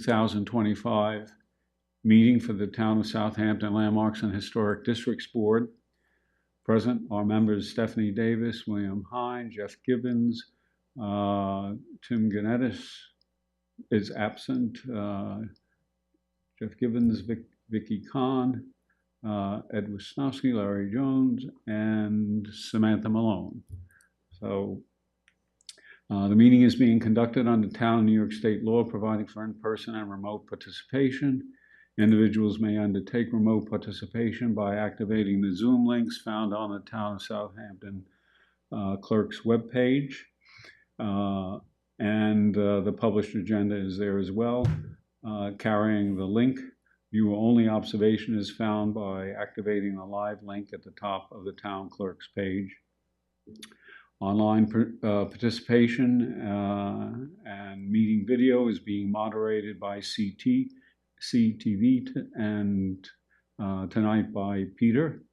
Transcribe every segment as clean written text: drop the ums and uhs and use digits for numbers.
2025 meeting for the Town of Southampton Landmarks and Historic Districts Board. Present are members Stephanie Davis, William Hine, Jeff Gibbons, Tim Ganettis is absent, Jeff Gibbons, Vicky Kahn, Ed Wisnowski, Larry Jones, and Samantha Malone. So the meeting is being conducted under town New York State law providing for in-person and remote participation. Individuals may undertake remote participation by activating the Zoom links found on the Town of Southampton clerk's webpage. And the published agenda is there as well, carrying the link. View-only observation is found by activating the live link at the top of the town clerk's page. Online participation and meeting video is being moderated by CTV and tonight by Peter.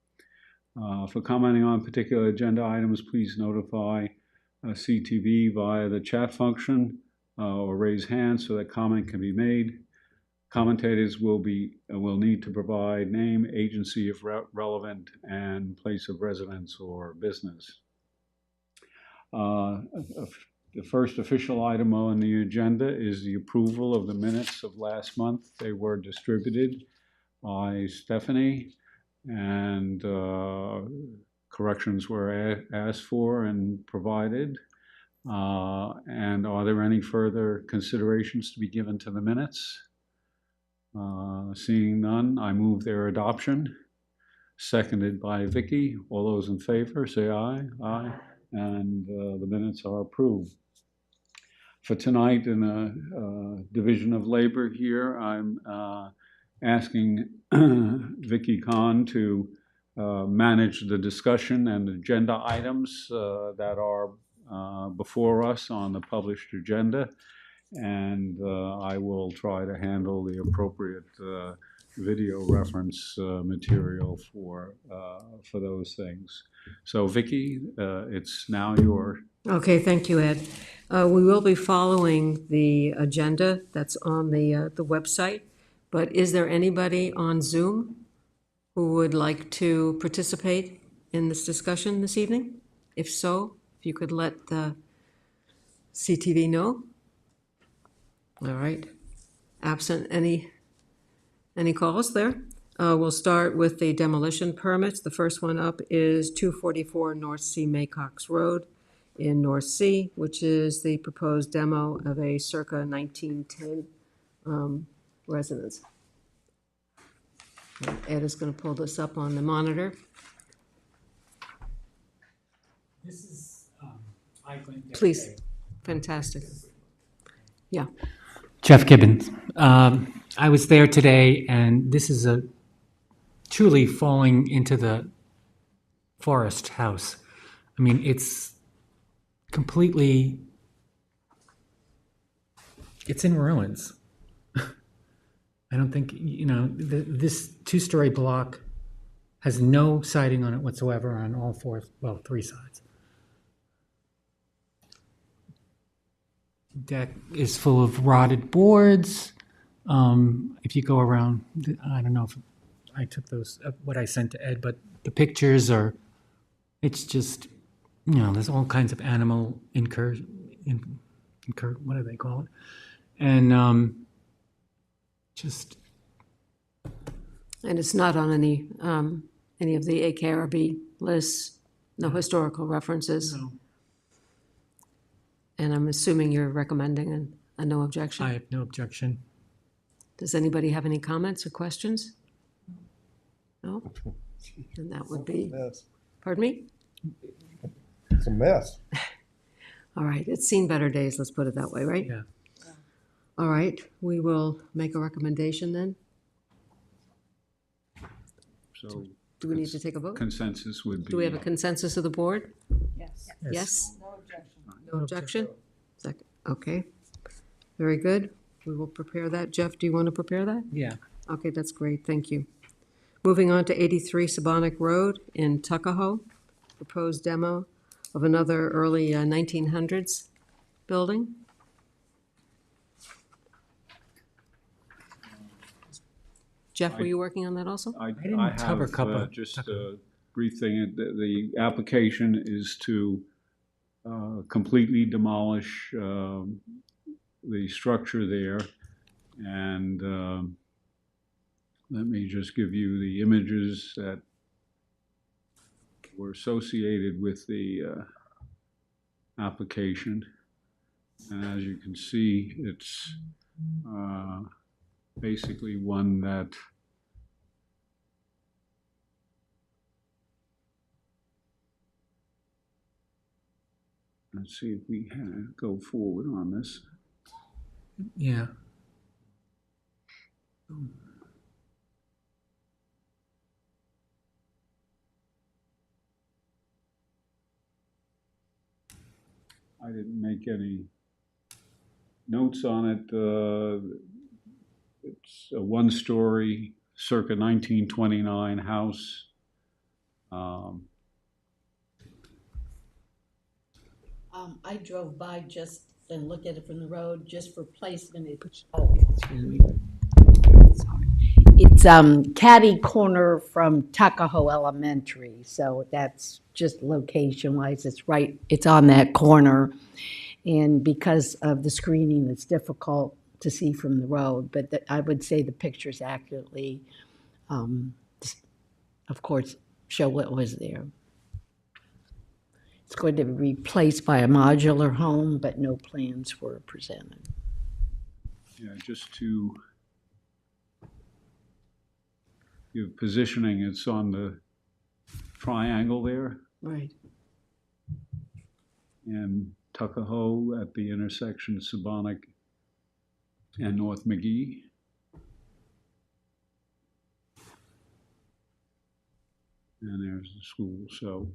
For commenting on particular agenda items, please notify CTV via the chat function or raise hand so that comment can be made. Commentators will need to provide name, agency if relevant, and place of residence or business. The first official item on the agenda is the approval of the minutes of last month. They were distributed by Stephanie, and corrections were asked for and provided. And are there any further considerations to be given to the minutes? Seeing none, I move their adoption. Seconded by Vicky. All those in favor say aye. Aye. And the minutes are approved. For tonight, in a division of labor here, I'm asking Vicky Kahn to manage the discussion and agenda items that are before us on the published agenda, and I will try to handle the appropriate video reference material for those things. So Vicky, it's now your. Okay, thank you, Ed. We will be following the agenda that's on the website, but is there anybody on Zoom who would like to participate in this discussion this evening? If so, if you could let the CTV know. All right. Absent any calls there? We'll start with the demolition permits. The first one up is 244 North Sea Maycox Road in North Sea, which is the proposed demo of a circa 1910 residence. Ed is going to pull this up on the monitor. This is, I went yesterday. Please. Fantastic. Yeah. Jeff Gibbons. I was there today, and this is a truly falling into the forest house. I mean, it's completely, it's in ruins. I don't think, this two-story block has no siding on it whatsoever on all three sides. Deck is full of rotted boards. If you go around, I don't know if I took those, what I sent to Ed, but the pictures are, it's just, there's all kinds of animal what do they call it? And And it's not on any of the AKRB lists, no historical references. No. And I'm assuming you're recommending a no objection? I have no objection. Does anybody have any comments or questions? No? And that would be, pardon me? It's a mess. All right, it's seen better days, let's put it that way, right? Yeah. All right, we will make a recommendation then. So Do we need to take a vote? consensus would be. Do we have a consensus of the board? Yes. Yes? No objection. No objection? Second, okay. Very good. We will prepare that. Jeff, do you want to prepare that? Yeah. Okay, that's great, thank you. Moving on to 83 Sabonic Road in Tuckahoe, proposed demo of another early 1900s building. Jeff, were you working on that also? I didn't cover have Cuppa. just a brief thing. The application is to completely demolish the structure there. And let me just give you the images that were associated with the application. And as you can see, it's basically one that let's see if we can go forward on this. Yeah. I didn't make any notes on it. It's a one-story, circa 1929 house. I drove by just and looked at it from the road just for placement. It's catty corner from Tuckahoe Elementary, so that's just location-wise. It's on that corner. And because of the screening, it's difficult to see from the road, but I would say the pictures accurately, of course, show what was there. It's going to be replaced by a modular home, but no plans were presented. Yeah, just to give positioning, it's on the triangle there Right. in Tuckahoe at the intersection of Sabonic and North McGee. And there's the school. So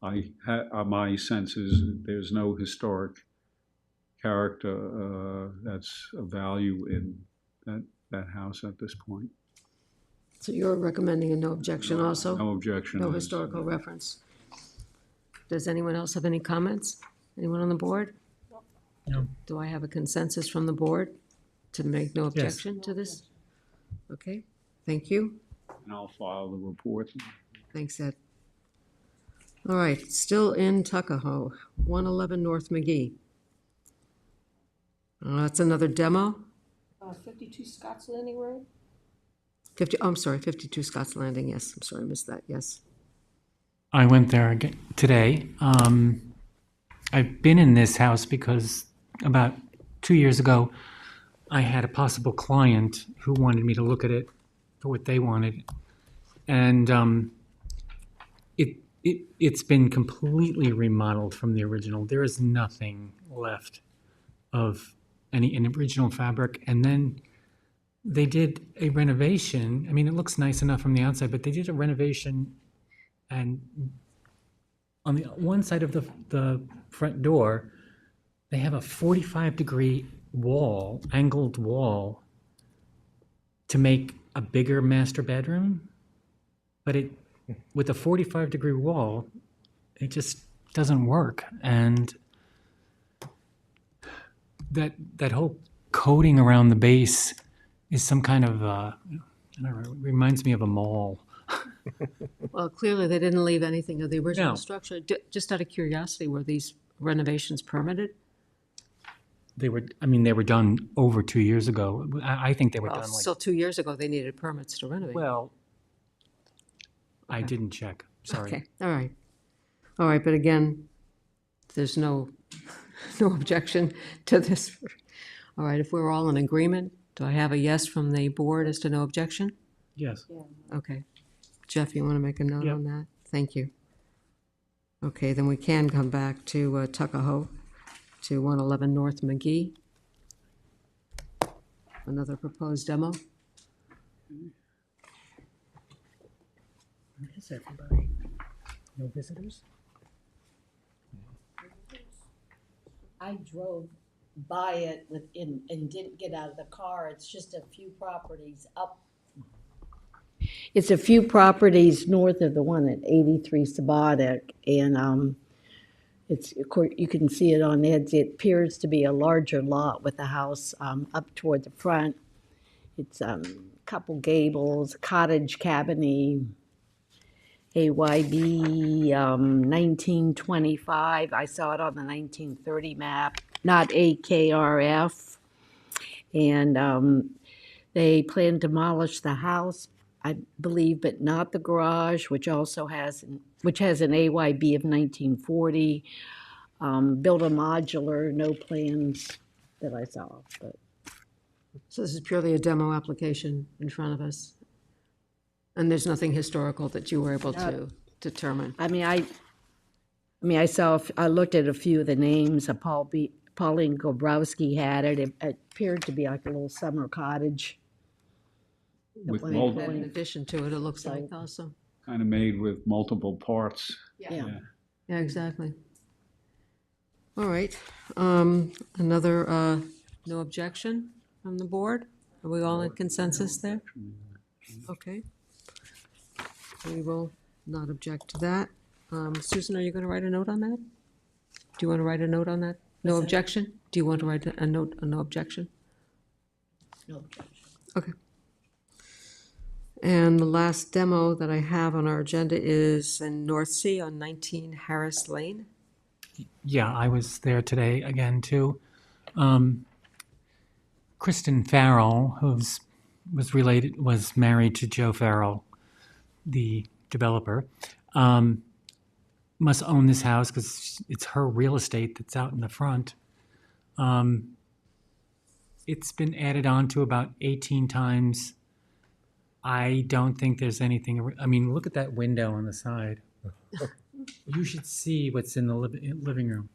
my sense is that there's no historic character that's of value in that house at this point. So you're recommending a no objection also? No objection. No historical reference. Does anyone else have any comments? Anyone on the board? No. Do I have a consensus from the board to make no objection to this? Okay, thank you. And I'll file the report. Thanks, Ed. All right, still in Tuckahoe, 111 North McGee. That's another demo. 52 Scotts Landing Road? 52 Scotts Landing, yes. I'm sorry, I missed that, yes. I went there again today. I've been in this house because about 2 years ago, I had a possible client who wanted me to look at it for what they wanted. And it's been completely remodeled from the original. There is nothing left of any original fabric. And then they did a renovation. I mean, it looks nice enough from the outside, but they did a renovation, and on the one side of the front door, they have a 45-degree wall, angled wall, to make a bigger master bedroom. But with a 45-degree wall, it just doesn't work. And that whole coating around the base is some kind of, I don't know, it reminds me of a mall. Well, clearly they didn't leave anything of the original No. structure. Just out of curiosity, were these renovations permitted? They were done over 2 years ago. I think they were Well, done still 2 years ago, they needed permits to renovate. well, I didn't check, sorry. Okay, all right. All right, but again, there's no objection to this. All right, if we're all in agreement, do I have a yes from the board as to no objection? Yes. Okay. Jeff, you want to make a note Yep. on that? Thank you. Okay, then we can come back to Tuckahoe, to 111 North McGee. Another proposed demo. Where is everybody? No visitors? I drove by it and didn't get out of the car. It's just a few properties up. It's a few properties north of the one at 83 Sabonic, and it's, of course, you can see it on Ed's. It appears to be a larger lot with a house up toward the front. It's couple gables, cottage cabiny, AYB 1925. I saw it on the 1930 map, not AKRF. And they plan to demolish the house, I believe, but not the garage, which has an AYB of 1940. Build a modular, no plans that I saw, but So this is purely a demo application in front of us? And there's nothing historical that you were able to determine? I looked at a few of the names. Pauline Gobrowski had it. It appeared to be like a little summer cottage. With One multiple, And in addition to it, it looks like So- also. kind of made with multiple parts. Yeah. Yeah, exactly. All right. Another, no objection from the board? Are we all in consensus there? Okay. We will not object to that. Susan, are you going to write a note on that? Do you want to write a note on that? No objection? Do you want to write a note, a no objection? No objection. Okay. And the last demo that I have on our agenda is in North Sea on 19 Harris Lane. Yeah, I was there today again too. Kristen Farrell, was married to Joe Farrell, the developer, must own this house because it's her real estate that's out in the front. It's been added on to about 18 times. I don't think there's anything. I mean, look at that window on the side. You should see what's in the living room.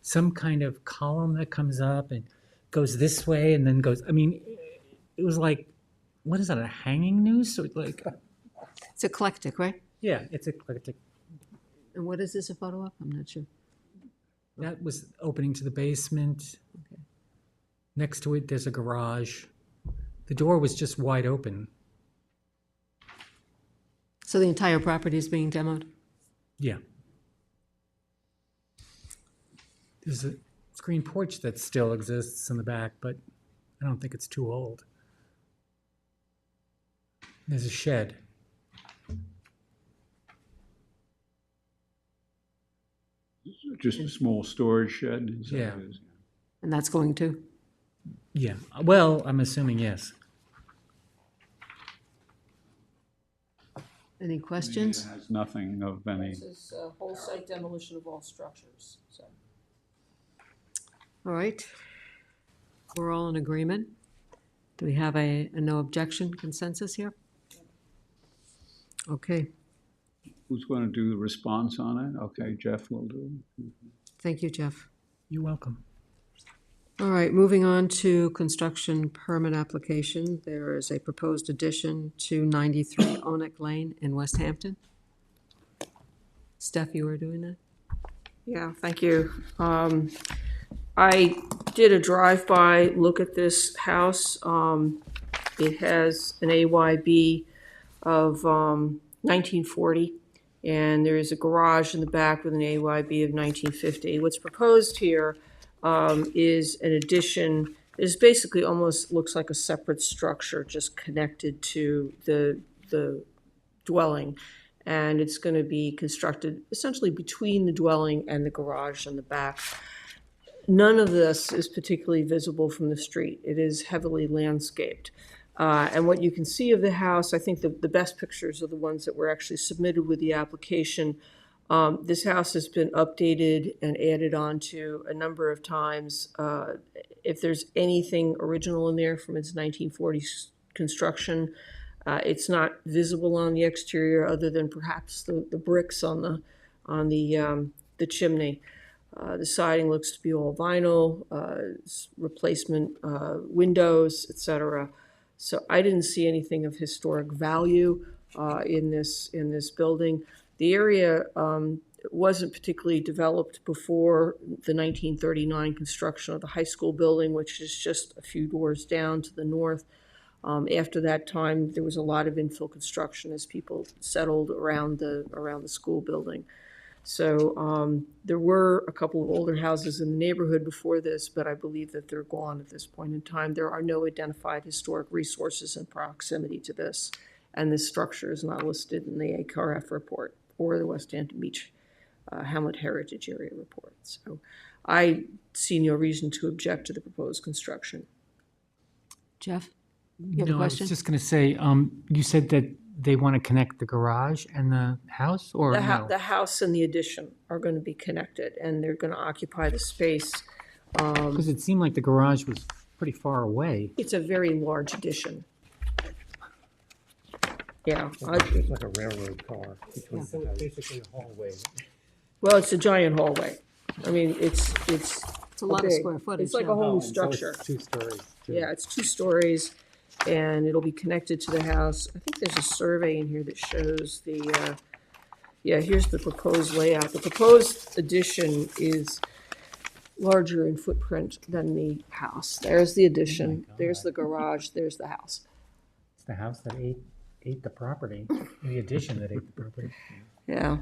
Some kind of column that comes up and goes this way and then goes. I mean, it was like, what is that? A hanging noose? Or like, It's eclectic, right? yeah, it's eclectic. And what is this a photo of? I'm not sure. That was opening to the basement. Okay. Next to it, there's a garage. The door was just wide open. So the entire property is being demoed? Yeah. There's a screen porch that still exists in the back, but I don't think it's too old. There's a shed. Just a small storage shed. Is that Yeah. what it is? And that's going to? Yeah. Well, I'm assuming yes. Any questions? It has nothing of any. This is whole site demolition of all structures, so. All right. We're all in agreement. Do we have a no objection consensus here? Okay, Who's going to do the response on it? Okay, Jeff will do it. thank you, Jeff. You're welcome. All right, moving on to construction permit application. There is a proposed addition to 93 Onek Lane in West Hampton. Steph, you were doing that? Yeah, thank you. I did a drive-by look at this house. It has an AYB of 1940, and there is a garage in the back with an AYB of 1950. What's proposed here is an addition. It basically almost looks like a separate structure, just connected to the dwelling. And it's going to be constructed essentially between the dwelling and the garage in the back. None of this is particularly visible from the street. It is heavily landscaped. And what you can see of the house, I think the best pictures are the ones that were actually submitted with the application. This house has been updated and added on to a number of times. If there's anything original in there from its 1940s construction, it's not visible on the exterior other than perhaps the bricks on the chimney. The siding looks to be all vinyl, replacement windows, etc. So I didn't see anything of historic value in this building. The area wasn't particularly developed before the 1939 construction of the high school building, which is just a few doors down to the north. After that time, there was a lot of infill construction as people settled around the school building. So there were a couple of older houses in the neighborhood before this, but I believe that they're gone at this point in time. There are no identified historic resources in proximity to this, and this structure is not listed in the ACRF report or the West Hampton Beach Hamlet Heritage Area report. So I see no reason to object to the proposed construction. Jeff, you have a No, I was question? just going to say, you said that they want to connect the garage and the house, or no? The house and the addition are going to be connected, and they're going to occupy the space. Because it seemed like the garage was pretty far away. It's a very large addition. Yeah, It's like a railroad car between the houses. Basically a hallway. well, it's a giant hallway. I mean, it's It's a lot of big. square footage. It's like yeah. a whole new So it's structure. 2 stories. too. Yeah, it's 2 stories, and it'll be connected to the house. I think there's a survey in here that shows the, yeah, here's the proposed layout. The proposed addition is larger in footprint than the house. There's the addition, God. there's the garage, there's the house. It's the house that ate the property, the addition that ate the property. Yeah,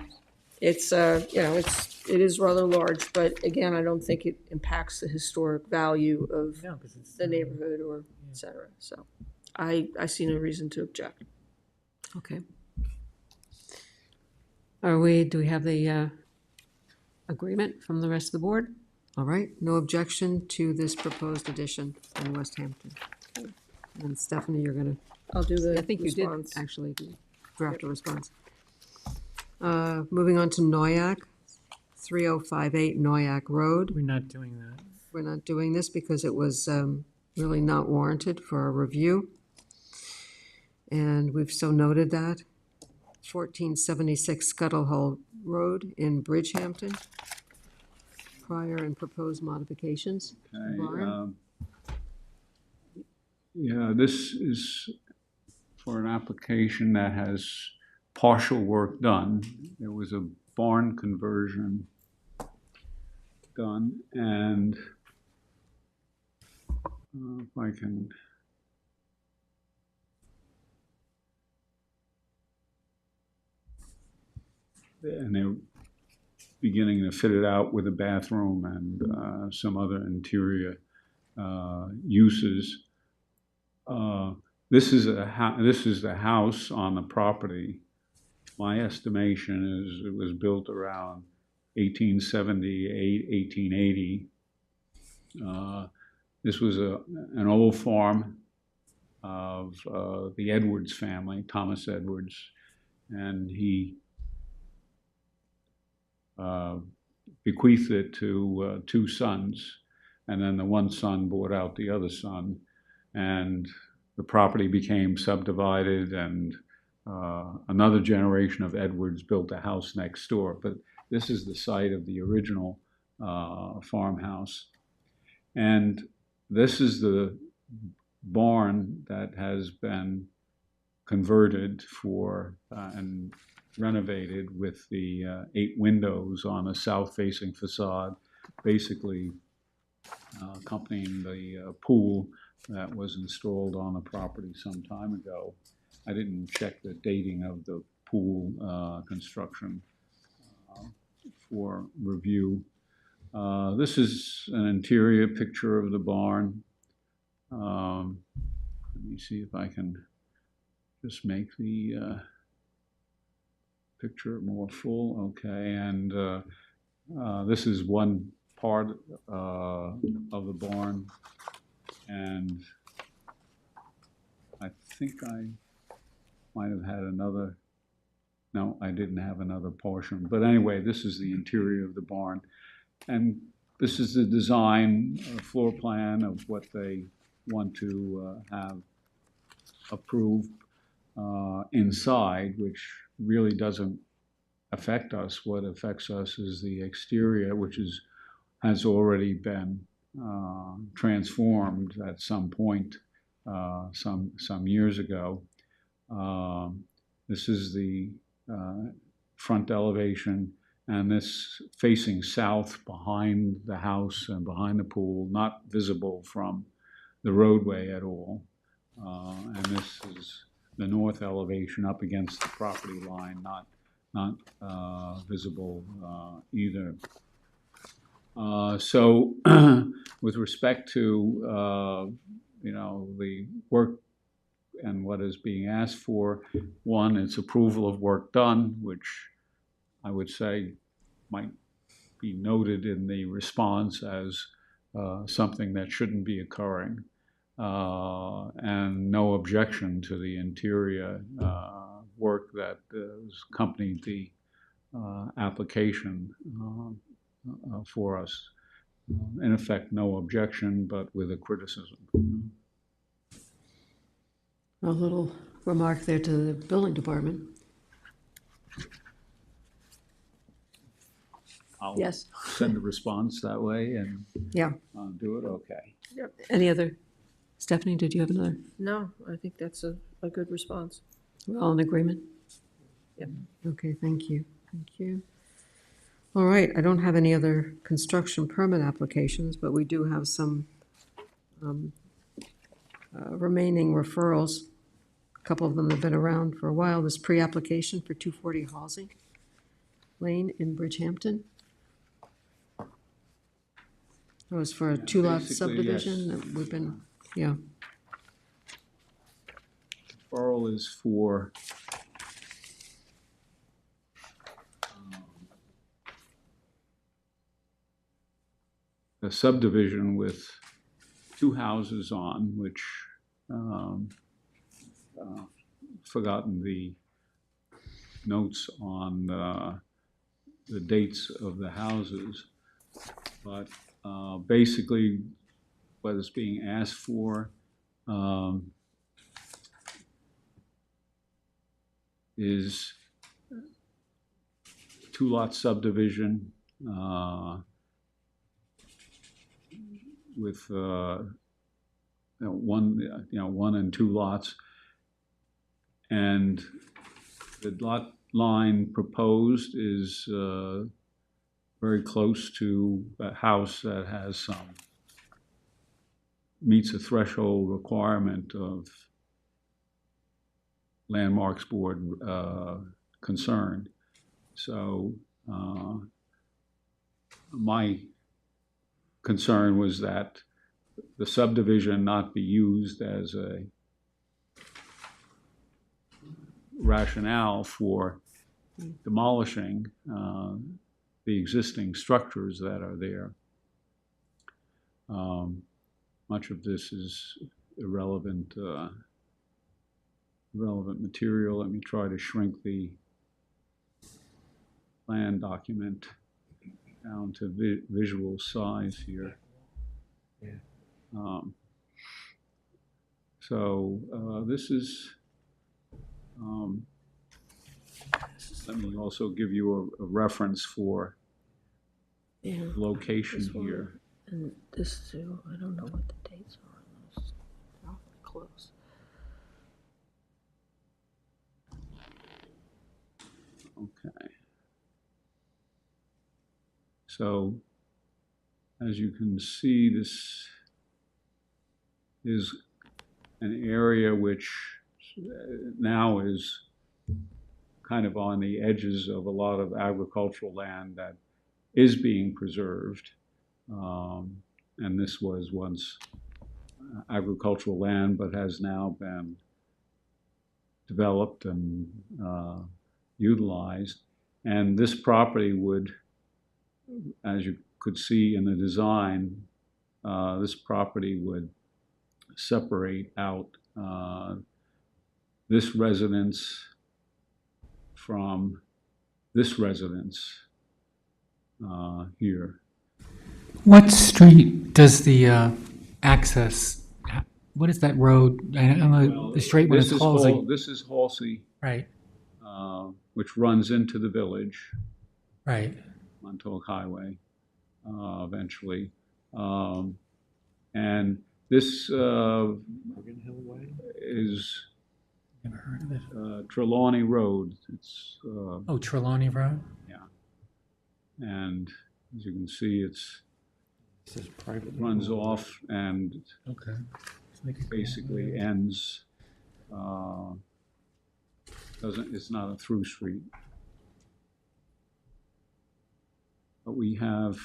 it's, you know, it is rather large, but again, I don't think it impacts the historic value of No, because it's. the neighborhood or et cetera. So I see no reason to object. Okay. Do we have the agreement from the rest of the board? All right, no objection to this proposed addition in West Hampton. And Stephanie, you're gonna, I'll do the I think you did response. actually draft a response. Moving on to Noyak, 3058 Noyak Road. We're not doing that. We're not doing this because it was really not warranted for a review. And we've so noted that. 1476 Scuttle Hole Road in Bridgehampton. Prior and proposed modifications. Okay, Lauren? yeah, this is for an application that has partial work done. There was a barn conversion done, and if I can. And they're beginning to fit it out with a bathroom and some other interior uses. This is the house on the property. My estimation is it was built around 1878, 1880. This was an old farm of the Edwards family, Thomas Edwards, and he bequeathed it to 2 sons, and then the one son bought out the other son, and the property became subdivided, and another generation of Edwards built a house next door. But this is the site of the original farmhouse, and this is the barn that has been converted for and renovated with the 8 windows on a south-facing facade, basically accompanying the pool that was installed on the property some time ago. I didn't check the dating of the pool construction for review. This is an interior picture of the barn. Let me see if I can just make the picture more full. Okay, and this is one part of the barn, and I think I might have had another. No, I didn't have another portion. But anyway, this is the interior of the barn, and this is the design floor plan of what they want to have approved inside, which really doesn't affect us. What affects us is the exterior, which has already been transformed at some point some years ago. This is the front elevation, and this facing south behind the house and behind the pool, not visible from the roadway at all. And this is the north elevation up against the property line, not not visible either. So with respect to, the work and what is being asked for, one, it's approval of work done, which I would say might be noted in the response as something that shouldn't be occurring, and no objection to the interior work that has accompanied the application for us. In effect, no objection, but with a criticism. A little remark there to the building department. I'll Yes. send a response that way and Yeah. do it, okay. Any other? Stephanie, did you have another? No, I think that's a good response. We're all in agreement? Yep. Okay, thank you. Thank you. All right, I don't have any other construction permit applications, but we do have some remaining referrals. A couple of them have been around for a while. This pre-application for 240 Halsey Lane in Bridgehampton. It was for a two-lot basically, subdivision yes. that we've been, yeah. Referral is for a subdivision with two houses on, which forgotten the notes on the dates of the houses, but basically what is being asked for is two-lot subdivision with one and two lots, and the lot line proposed is very close to a house that has meets a threshold requirement of Landmarks Board concern. So my concern was that the subdivision not be used as a rationale for demolishing the existing structures that are there. Much of this is irrelevant material. Let me try to shrink the plan document down to visual size here. Yeah. This is, let me also give you a reference for Yeah. location This one. here. And this too, I don't know what the dates are on those. They're awfully close. Okay. So, as you can see, this is an area which now is kind of on the edges of a lot of agricultural land that is being preserved. And this was once agricultural land, but has now been developed and utilized. And this property would, as you could see in the design, this property would separate out this residence from this residence here. What street does the access, what is that road? I don't know, Well, the straight one is Halsey. This is Halsey, Right, which runs into the village, right. Montauk Highway, eventually. And this Morgan Hill Way? is Never heard of it. Trelawney Road. It's Oh, Trelawney Road? and as you can see, it's It says private. runs off and Okay. Let's make it basically ends. It's not a through street. But we have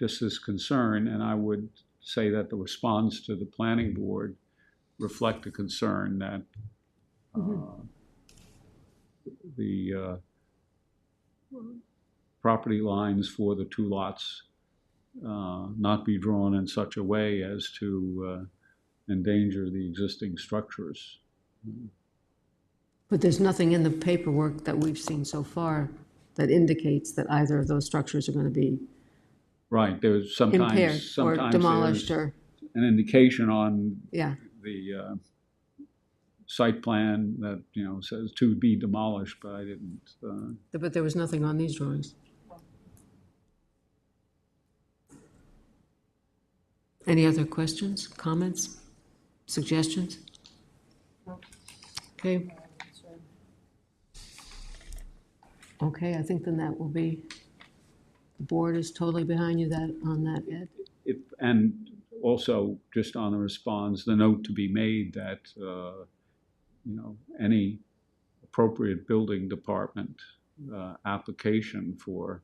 just this concern, and I would say that the response to the planning board reflect a concern that the property lines for the two lots not be drawn in such a way as to endanger the existing structures. But there's nothing in the paperwork that we've seen so far that indicates that either of those structures are going to be Right, there's impaired or sometimes demolished there's or, an indication on yeah. the site plan that, says to be demolished, but I didn't, But there was nothing on these drawings. Any other questions, comments, suggestions? Okay. Okay, I think then that will be, the board is totally behind you on that, Ed. and also just on the response, the note to be made that, any appropriate building department application for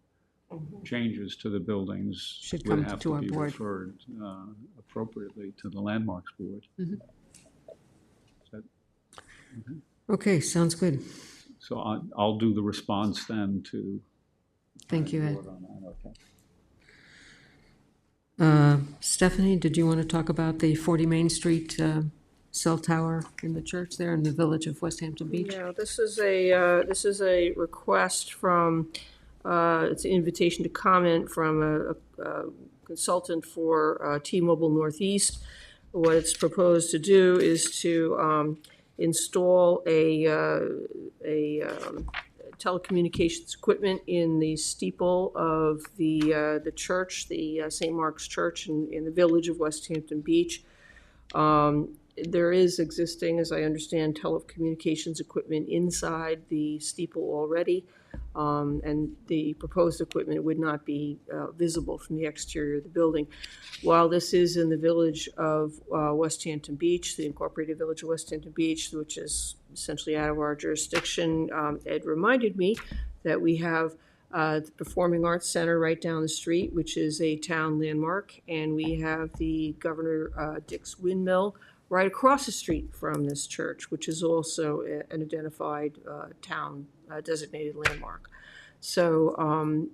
changes to the buildings Should would come have to to our be board. referred appropriately to the landmarks board. Okay, sounds good. So I'll do the response then to. Thank you, Ed. vote on that, okay. Stephanie, did you want to talk about the 40 Main Street cell tower in the church there in the village of West Hampton Beach? Yeah, this is a request from, it's an invitation to comment from a consultant for T-Mobile Northeast. What it's proposed to do is to install a telecommunications equipment in the steeple of the church, the St. Mark's Church in the village of West Hampton Beach. There is existing, as I understand, telecommunications equipment inside the steeple already, and the proposed equipment would not be visible from the exterior of the building. While this is in the village of West Hampton Beach, the incorporated village of West Hampton Beach, which is essentially out of our jurisdiction, Ed reminded me that we have the Performing Arts Center right down the street, which is a town landmark, and we have the Governor Dick's Windmill right across the street from this church, which is also an identified town designated landmark. So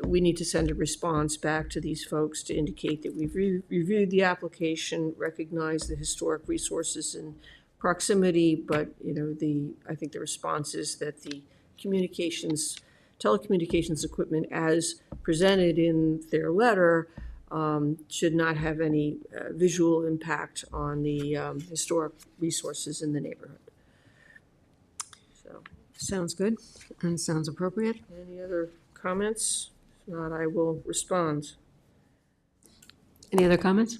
we need to send a response back to these folks to indicate that we've reviewed the application, recognize the historic resources in proximity, but I think the response is that the telecommunications equipment as presented in their letter should not have any visual impact on the historic resources in the neighborhood. So, Sounds good and sounds appropriate. any other comments? If not, I will respond. Any other comments?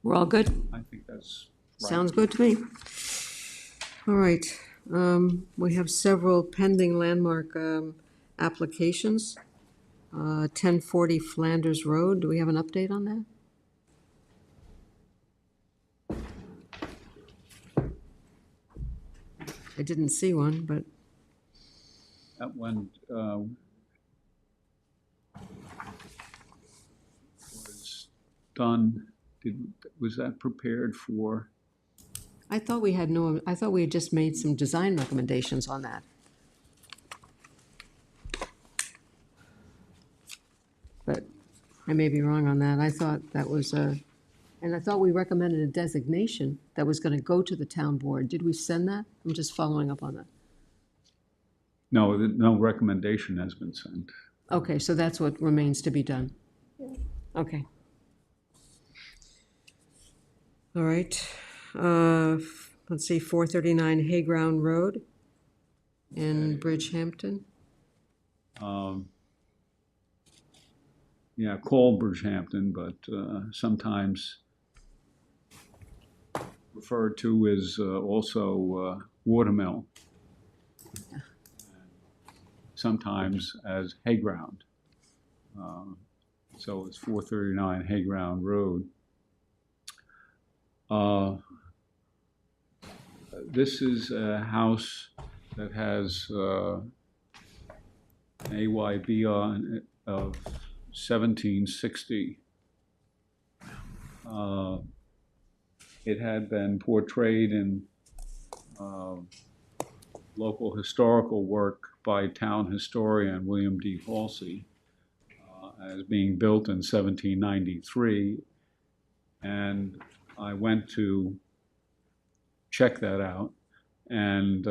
We're all good? I think that's right. Sounds good to me. All right, we have several pending landmark applications. 1040 Flanders Road, do we have an update on that? I didn't see one, but That one was done, was that prepared for? I thought we had just made some design recommendations on that. But I may be wrong on that. I thought that was and I thought we recommended a designation that was going to go to the town board. Did we send that? I'm just following up on that. No, no recommendation has been sent. Okay, so that's what remains to be done. Okay. All right. Let's see, 439 Hayground Road in Bridgehampton. Yeah, called Bridgehampton, but sometimes referred to as also Watermill. Sometimes as Hayground. So it's 439 Hayground Road. This is a house that has an AYB on it of 1760. It had been portrayed in local historical work by town historian William D. Halsey as being built in 1793. And I went to check that out. And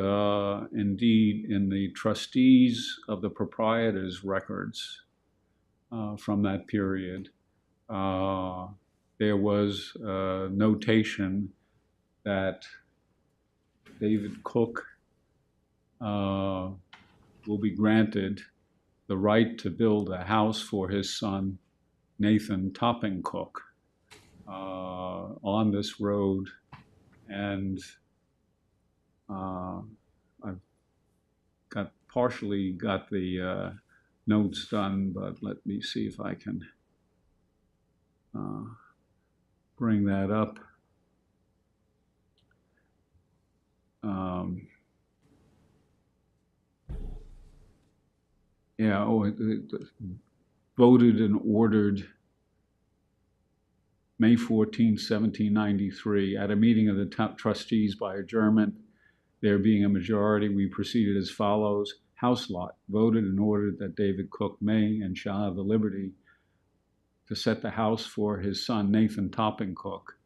indeed, in the trustees of the proprietors' records from that period, there was a notation that David Cook will be granted the right to build a house for his son, Nathan Topping Cook, on this road. And I've partially got the notes done, but let me see if I can bring that up. It voted and ordered May 14, 1793, at a meeting of the trustees by adjournment, there being a majority, we proceeded as follows. House lot, voted and ordered that David Cook may and shall have the liberty to set the house for his son, Nathan Topping Cook,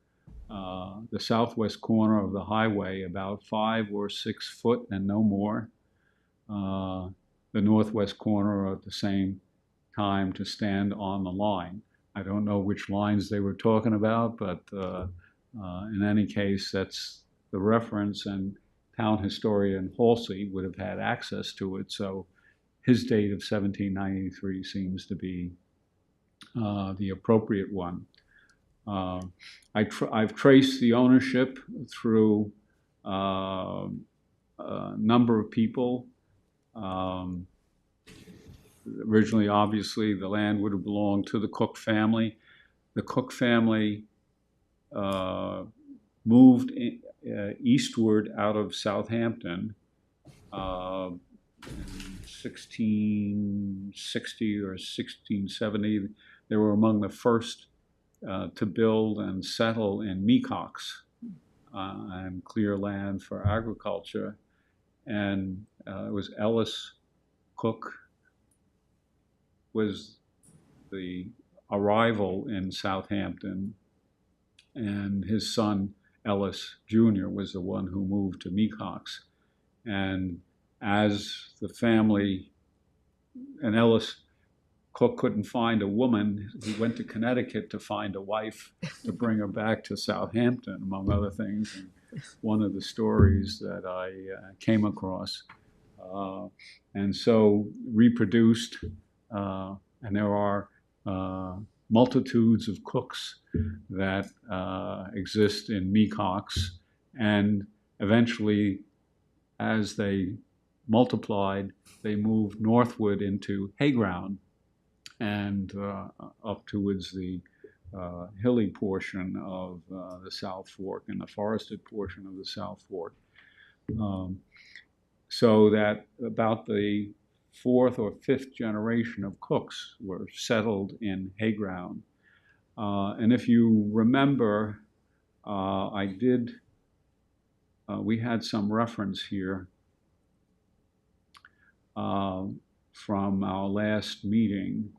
the southwest corner of the highway, about 5 or 6 foot and no more, the northwest corner at the same time to stand on the line. I don't know which lines they were talking about, but in any case, that's the reference, and town historian Halsey would have had access to it, so his date of 1793 seems to be the appropriate one. I've traced the ownership through a number of people. Originally, obviously, the land would have belonged to the Cook family. The Cook family moved eastward out of Southampton in 1660 or 1670. They were among the first to build and settle in Mecox and clear land for agriculture. And it was Ellis Cook was the arrival in Southampton, and his son Ellis Jr. was the one who moved to Mecox. And as the family, and Ellis Cook couldn't find a woman, he went to Connecticut to find a wife to bring her back to Southampton, among other things. And one of the stories that I came across. And so reproduced, and there are multitudes of Cooks that exist in Mecox, and eventually, as they multiplied, they moved northward into Hayground and up towards the hilly portion of the South Fork and the forested portion of the South Fork. So that about the 4th or 5th generation of Cooks were settled in Hayground. And if you remember, we had some reference here from our last meeting,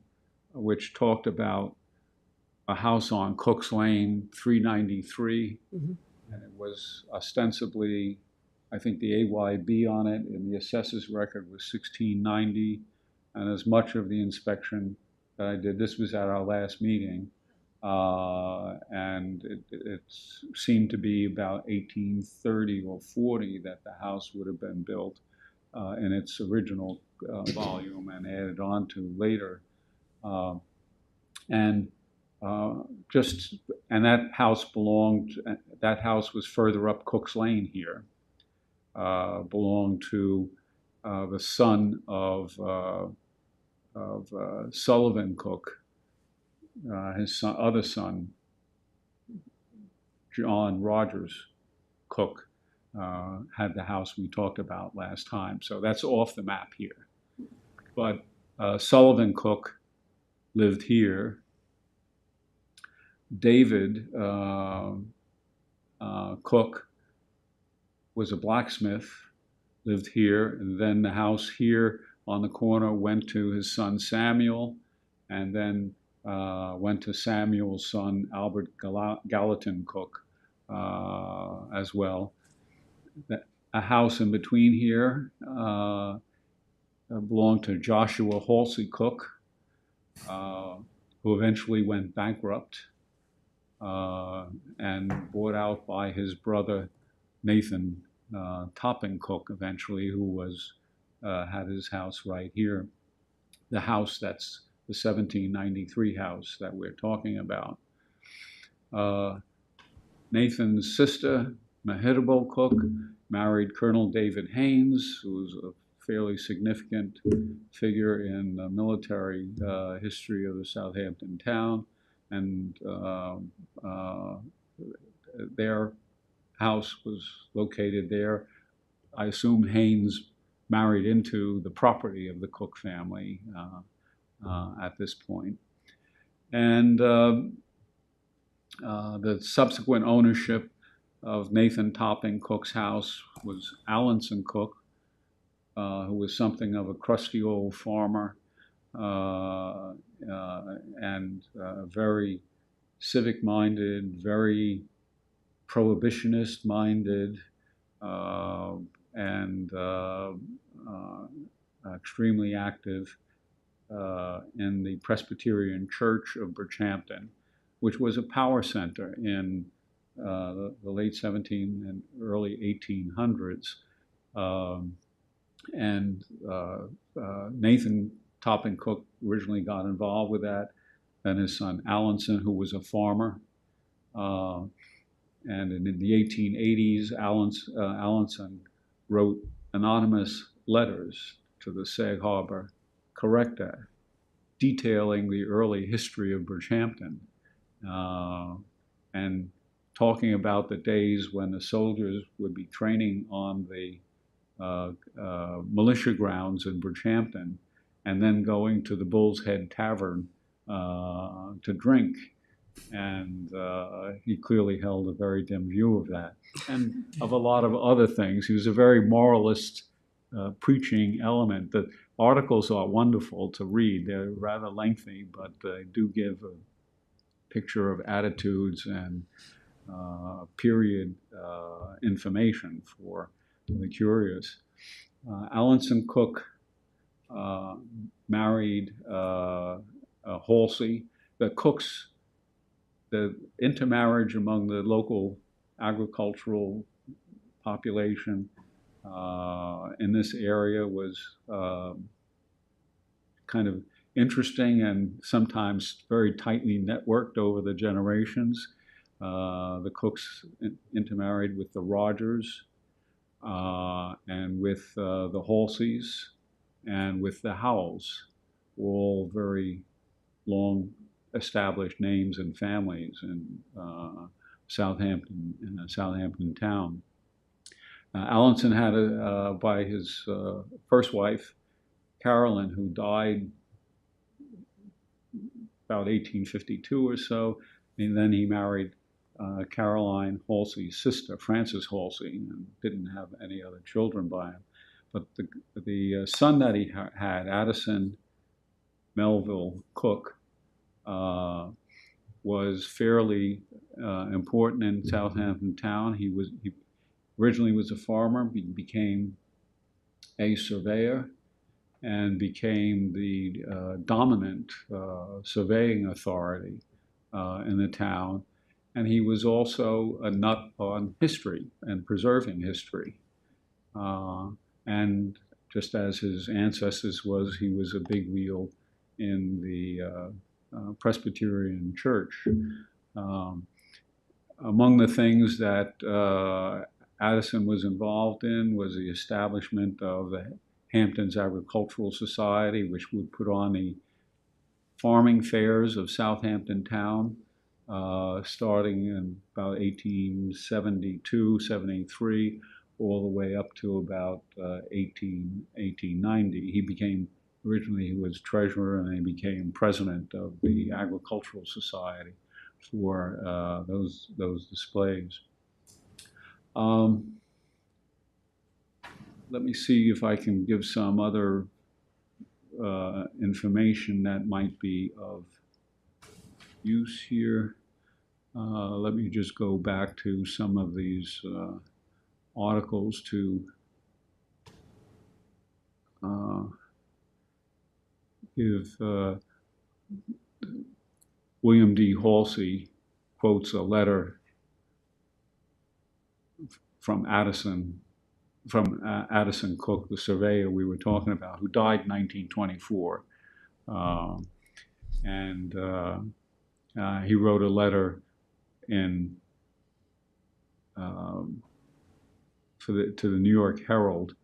which talked about a house on Cook's Lane, 393. Mm-hmm. And it was ostensibly, I think the AYB on it in the assessor's record was 1690. And as much of the inspection that I did, this was at our last meeting, and it seemed to be about 1830 or 40 that the house would have been built in its original volume and added on to later. And that house was further up Cook's Lane here, belonged to the son of Sullivan Cook, his other son, John Rogers Cook, had the house we talked about last time. So that's off the map here. But Sullivan Cook lived here. David Cook was a blacksmith, lived here, and then the house here on the corner went to his son Samuel, and then went to Samuel's son Albert Gallatin Cook as well. A house in between here belonged to Joshua Halsey Cook, who eventually went bankrupt and bought out by his brother Nathan Topping Cook eventually, who was had his house right here. The house that's the 1793 house that we're talking about. Nathan's sister, Mehitable Cook, married Colonel David Haynes, who was a fairly significant figure in the military history of the Southampton town, and their house was located there. I assume Haynes married into the property of the Cook family at this point. And the subsequent ownership of Nathan Topping Cook's house was Allinson Cook, who was something of a crusty old farmer and very civic-minded, very prohibitionist-minded, and extremely active in the Presbyterian Church of Bridgehampton, which was a power center in the late 17 and early 1800s. Nathan Topping Cook originally got involved with that, then his son Allinson, who was a farmer. And in the 1880s, Allinson wrote anonymous letters to the Sag Harbor Corrector, detailing the early history of Bridgehampton and talking about the days when the soldiers would be training on the militia grounds in Bridgehampton and then going to the Bull's Head Tavern to drink. And he clearly held a very dim view of that and of a lot of other things. He was a very moralist preaching element. The articles are wonderful to read. They're rather lengthy, but they do give a picture of attitudes and period information for the curious. Allinson Cook married Halsey. The Cooks, the intermarriage among the local agricultural population in this area was kind of interesting and sometimes very tightly networked over the generations. The Cooks intermarried with the Rogers and with the Halseys and with the Howells, all very long established names and families in Southampton town. Allinson had by his first wife, Carolyn, who died about 1852 or so, and then he married Caroline Halsey's sister, Frances Halsey, and didn't have any other children by him. But the son that he had, Addison Melville Cook, was fairly important in Southampton town. He originally was a farmer, became a surveyor, and became the dominant surveying authority in the town. And he was also a nut on history and preserving history. And just as his ancestors was, he was a big wheel in the Presbyterian Church. Among the things that Addison was involved in was the establishment of the Hamptons Agricultural Society, which would put on the farming fairs of Southampton town, starting in about 1872, 73, all the way up to about 1890. Originally he was treasurer, and he became president of the Agricultural Society for those displays. Let me see if I can give some other information that might be of use here. Let me just go back to some of these articles to give William D. Halsey quotes a letter from Addison Cook, the surveyor we were talking about, who died in 1924. He wrote a letter to the New York Herald,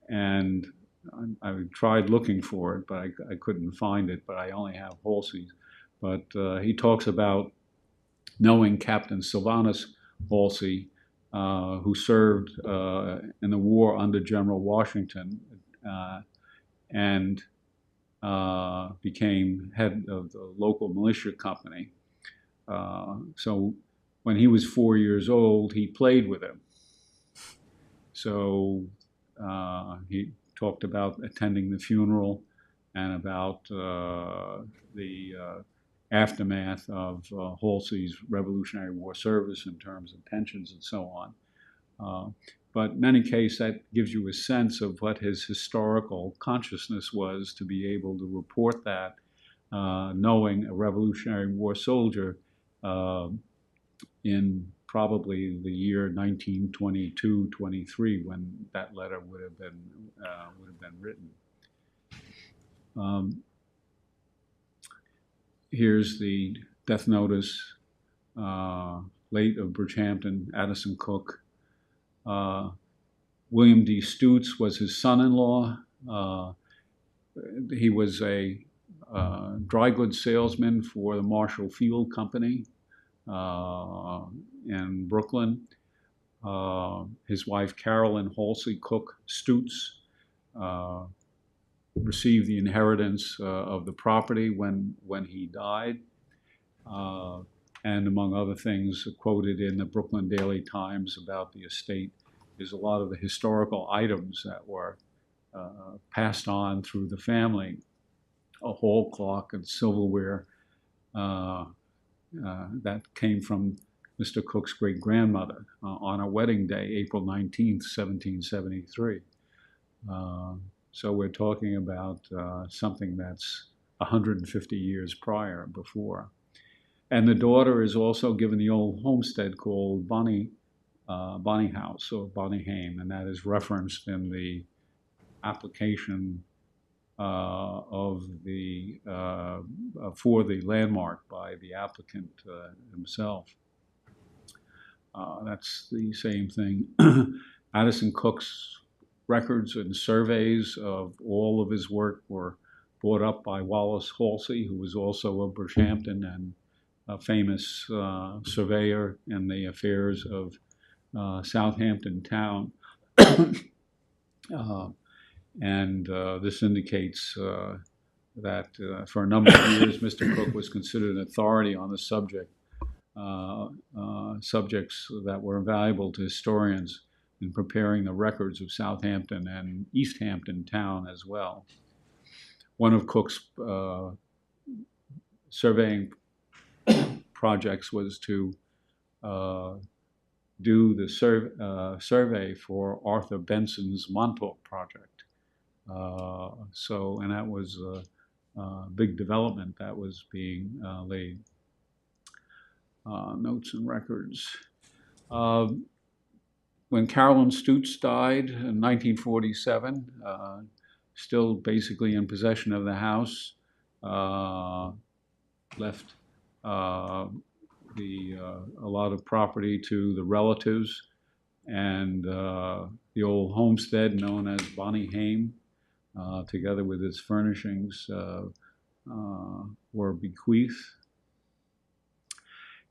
and I tried looking for it, but I couldn't find it, but I only have Halsey's. But he talks about knowing Captain Sylvanus Halsey, who served in the war under General Washington and became head of the local militia company. So when he was 4 years old, he played with him. So he talked about attending the funeral and about the aftermath of Halsey's Revolutionary War service in terms of pensions and so on. But in any case, that gives you a sense of what his historical consciousness was, to be able to report that, knowing a Revolutionary War soldier in probably the year 1922-23, when that letter would have been written. Here's the death notice, late of Bridgehampton, Addison Cook. William D. Stutes was his son-in-law. He was a dry goods salesman for the Marshall Field Company in Brooklyn. His wife, Carolyn Halsey Cook Stutes, received the inheritance of the property when he died. And among other things quoted in the Brooklyn Daily Times about the estate is a lot of the historical items that were passed on through the family, a hall clock and silverware that came from Mr. Cook's great-grandmother on her wedding day, April 19th, 1773. So we're talking about something that's 150 years before. And the daughter is also given the old homestead called Bonnie House or Bonnyhame, and that is referenced in the application for the landmark by the applicant himself. That's the same thing. Addison Cook's records and surveys of all of his work were brought up by Wallace Halsey, who was also of Bridgehampton and a famous surveyor in the affairs of Southampton town. This indicates that for a number of years, Mr. Cook was considered an authority on the subjects that were valuable to historians in preparing the records of Southampton and East Hampton town as well. One of Cook's surveying projects was to do the survey for Arthur Benson's Montauk project. And that was a big development that was being laid. Notes and records. When Carolyn Stutes died in 1947, still basically in possession of the house, left a lot of property to the relatives, and the old homestead known as Bonnyhame, together with its furnishings, were bequeathed.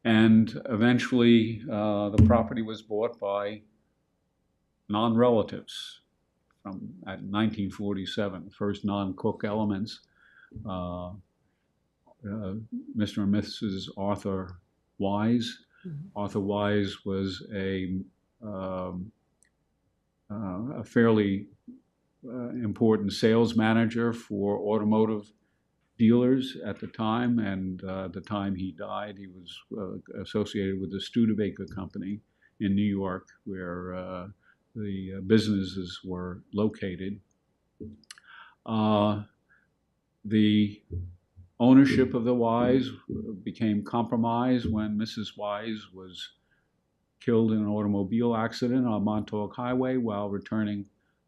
And eventually the property was bought by non-relatives from at 1947, first non-Cook elements. Uh, Mr. and Mrs. Arthur Wise. Arthur Wise was a fairly important sales manager for automotive dealers at the time, and at the time he died, he was associated with the Studebaker Company in New York, where the businesses were located. The ownership of the Wise became compromised when Mrs. Wise was killed in an automobile accident on Montauk Highway while returning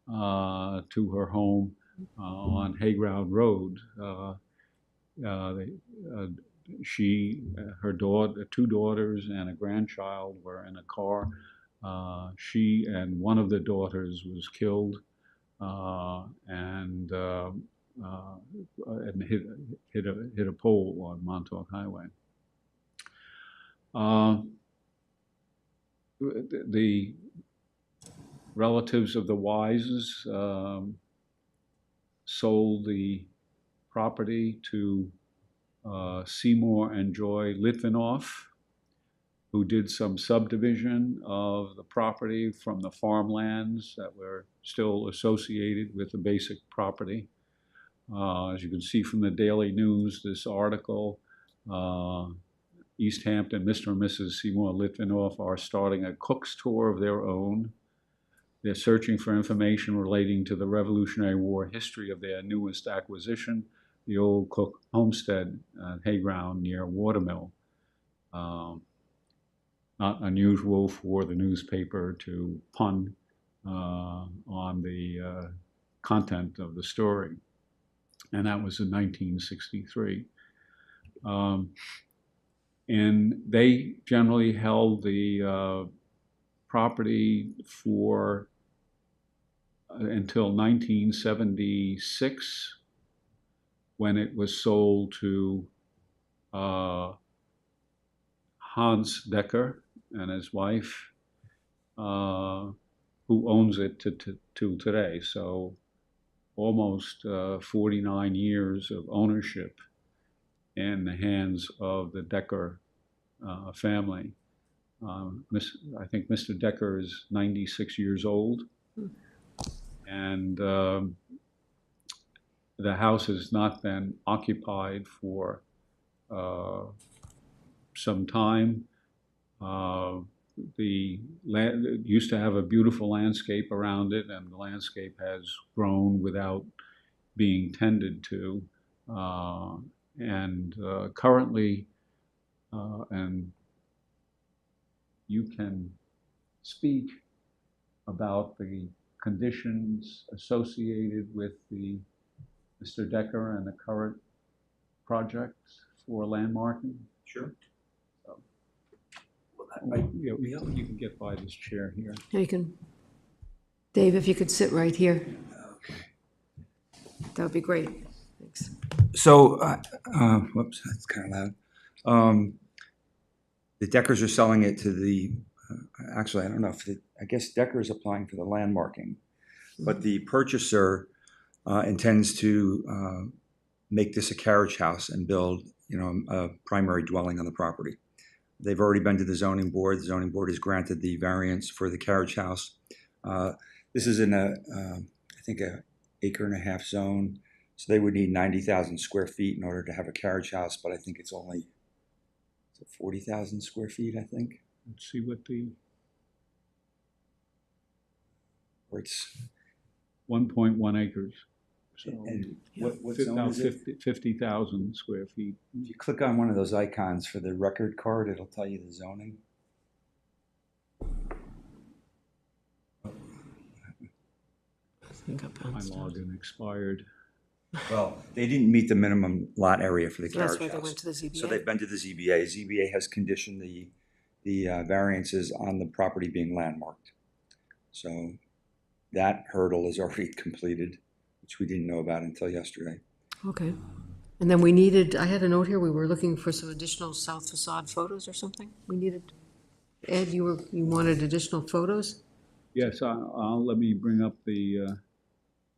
to her home on Hayground Road. Her daughter, two daughters, and a grandchild were in a car. She and one of the daughters was killed and hit a pole on Montauk Highway. The relatives of the Wises sold the property to Seymour and Joy Litvinoff, who did some subdivision of the property from the farmlands that were still associated with the basic property. As you can see from the Daily News, this article, East Hampton, Mr. and Mrs. Seymour Litvinoff are starting a Cook's tour of their own. They're searching for information relating to the Revolutionary War history of their newest acquisition, the old Cook homestead at Hayground near Watermill. Not unusual for the newspaper to pun on the content of the story. And that was in 1963. And they generally held the property for until 1976, when it was sold to Hans Decker and his wife, who owns it to today. So almost 49 years of ownership in the hands of the Decker family. I think Mr. Decker is 96 years old, and the house has not been occupied for some time. The land used to have a beautiful landscape around it, and the landscape has grown without being tended to. Currently, and you can speak about the conditions associated with the Mr. Decker and the current projects for landmarking. Sure. You can get by this chair here. You can, Dave, if you could sit right here. That would be great. Thanks. So, whoops, that's kind of loud. The Deckers are selling it to the, actually, I don't know if I guess Decker is applying for the landmarking, but the purchaser intends to make this a carriage house and build, a primary dwelling on the property. They've already been to the zoning board. The zoning board has granted the variance for the carriage house. This is in I think, an 1.5 acre zone. So they would need 90,000 square feet in order to have a carriage house, but I think it's only 40,000 square feet, I think. Let's see what Or it's 1.1 acres. So and what zone is it? 50,000 square feet. If you click on one of those icons for the record card, it'll tell you the zoning. I think I My bounced out. login expired. Well, they didn't meet the minimum lot area for the So that's carriage why they house. went to the ZBA? So they've been to the ZBA. ZBA has conditioned the variances on the property being landmarked. So that hurdle is already completed, which we didn't know about until yesterday. Okay. And then I had a note here, we were looking for some additional south facade photos or something? Ed, you wanted additional photos? Yes, let me bring up the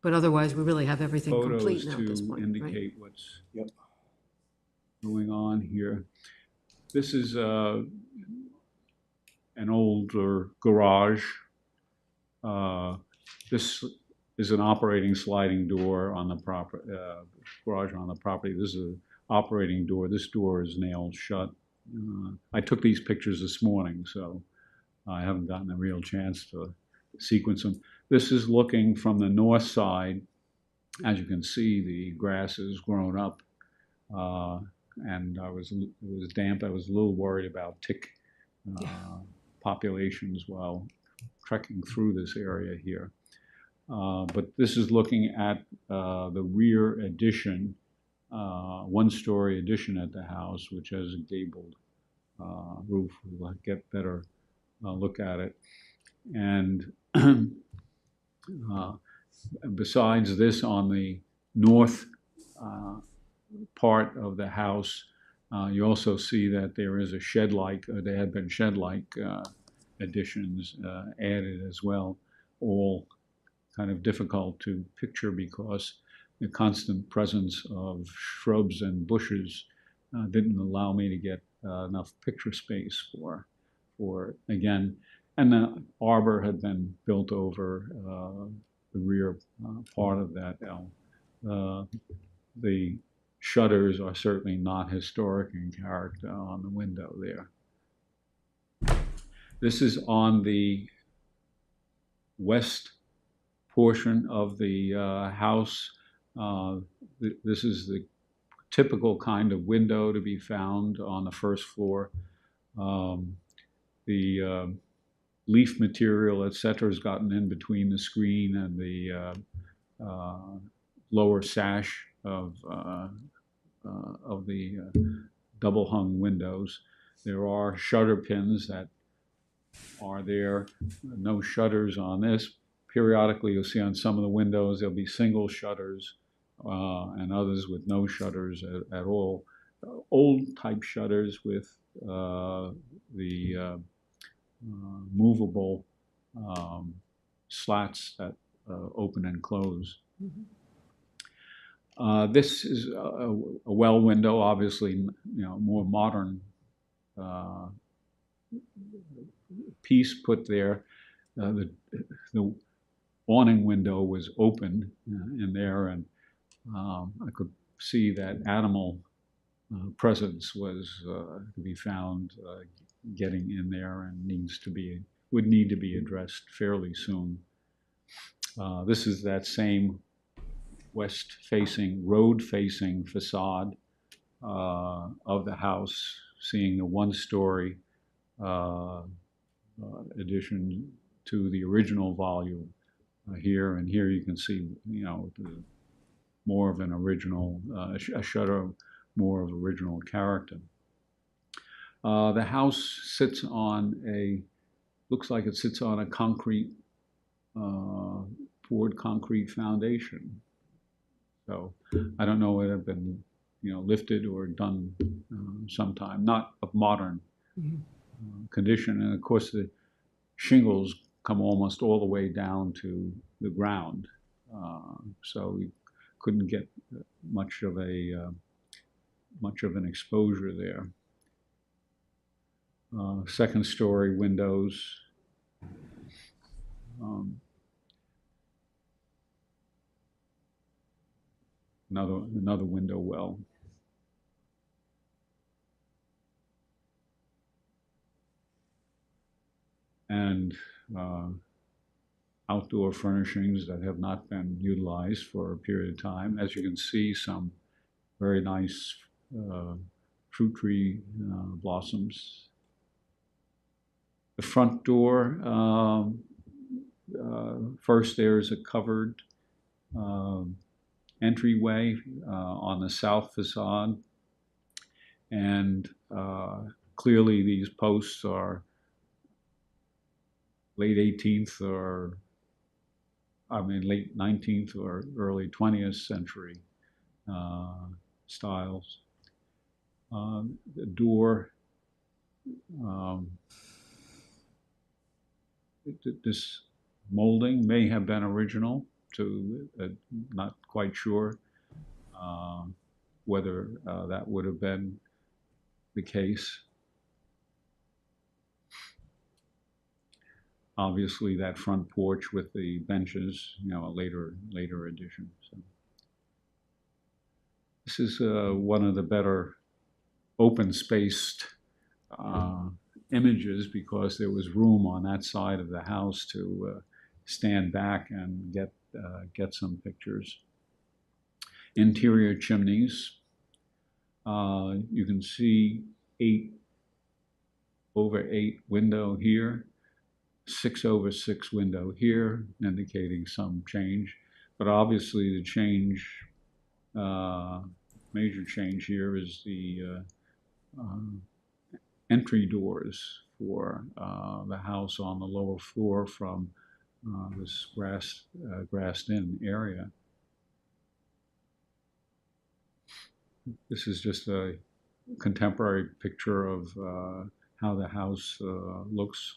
But otherwise, we really have everything photos complete now at this to point, right? indicate what's going on here. This is an older garage. This is an operating sliding door on the garage on the property. This is an operating door. This door is nailed shut. I took these pictures this morning, so I haven't gotten a real chance to sequence them. This is looking from the north side. As you can see, the grass has grown up, and it was damp. I was a little worried about tick populations while trekking through this area here. But this is looking at the rear addition, one-story addition at the house, which has a gabled roof. We'll get better look at it. And besides this, on the north part of the house, you also see that there is a shed-like, there had been shed-like additions added as well, all kind of difficult to picture because the constant presence of shrubs and bushes didn't allow me to get enough picture space for again, and the arbor had been built over the rear part of that L. The shutters are certainly not historic in character on the window there. This is on the west portion of the house. This is the typical kind of window to be found on the first floor. The leaf material, etc., has gotten in between the screen and the lower sash of the double hung windows. There are shutter pins that are there. No shutters on this. Periodically, you'll see on some of the windows there'll be single shutters and others with no shutters at all. Old type shutters with the movable slats that open and close. This is a well window, obviously, more modern piece put there. The awning window was open in there, and I could see that animal presence was to be found getting in there and would need to be addressed fairly soon. This is that same west-facing, road-facing facade of the house, seeing the one-story addition to the original volume here. And here you can see, more of an original, a shutter, more of original character. The house sits on looks like it sits on a concrete, poured concrete foundation. So I don't know whether it had been, lifted or done sometime, not of modern condition. And of course, the shingles come almost all the way down to the ground. So we couldn't get much of an exposure there. Second story windows. Another window well. And outdoor furnishings that have not been utilized for a period of time. As you can see, some very nice fruit tree blossoms. The front door, first there is a covered entryway on the south facade, and clearly these posts are late 18th or late 19th or early 20th century styles. The door, this molding may have been original to, not quite sure whether that would have been the case. Obviously, that front porch with the benches, a later addition. So this is one of the better open-spaced images because there was room on that side of the house to stand back and get some pictures. Interior chimneys. You can see 8/8 window here, 6/6 window here, indicating some change. But obviously the change, major change here is the entry doors for the house on the lower floor from this grassed-in area. This is just a contemporary picture of how the house looks